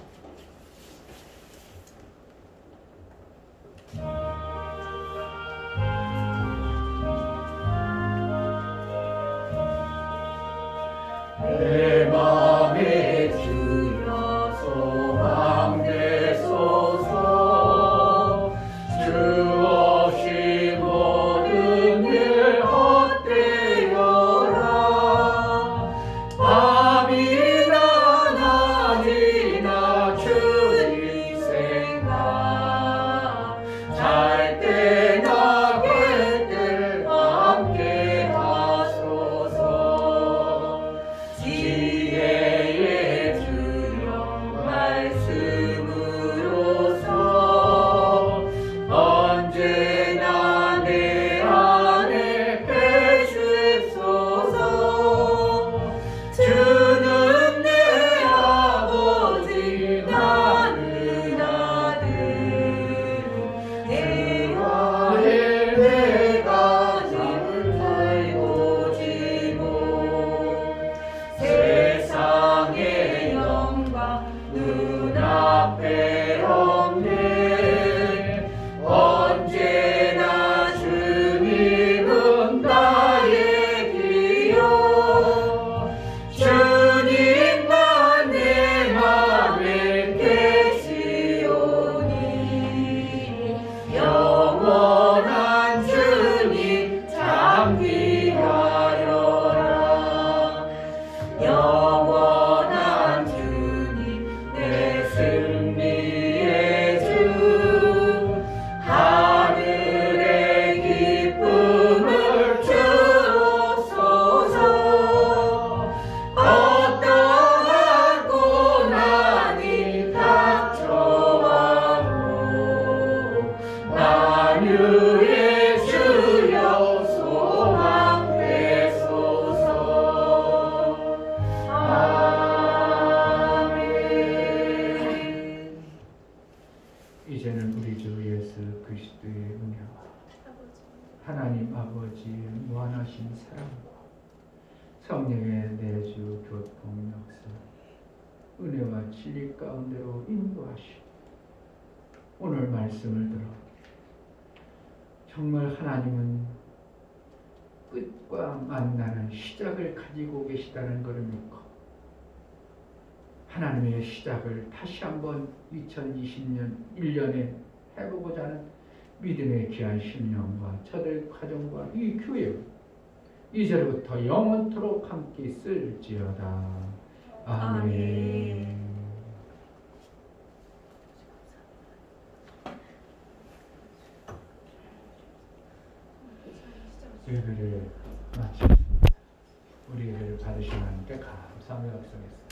내 맘에 주여 소망되소서 주 없이 모든 일 헛되어라 밤이나 낮이나 주님 생각 잘 때나 깰 때 함께 하소서 지혜의 주여 말씀으로서 언제나 내 안에 계시소서 주는 내 아버지 나는 아들 대화에 내가 잘 살고 지고 세상의 영광 눈앞에 없네 언제나 주님은 나의 기여 주님만 내 맘에 계시오니 영원한 주님 잠기하여라 영원한 주님 내 승리의 주 하늘의 기쁨을 주옵소서 어떠한 고난이 닥쳐와도 만유의 주여 소망되소서 아멘. 이제는 우리 주 예수 그리스도의 은혜와 하나님 아버지의 무한하신 사랑과 성령의 내주 교통 역사 은혜와 진리 가운데로 인도하시고 오늘 말씀을 들어 정말 하나님은 끝과 만나는 시작을 가지고 계시다는 것을 믿고 하나님의 시작을 다시 한번 2020년 1년에 해보고자 하는 믿음의 귀한 심령과 저들 가정과 이 교회 이제부터 영원토록 함께 있을지어다. 아멘. 예배를 마치겠습니다. 우리 예배를 받으신 하나님께 감사하며 역사하겠습니다.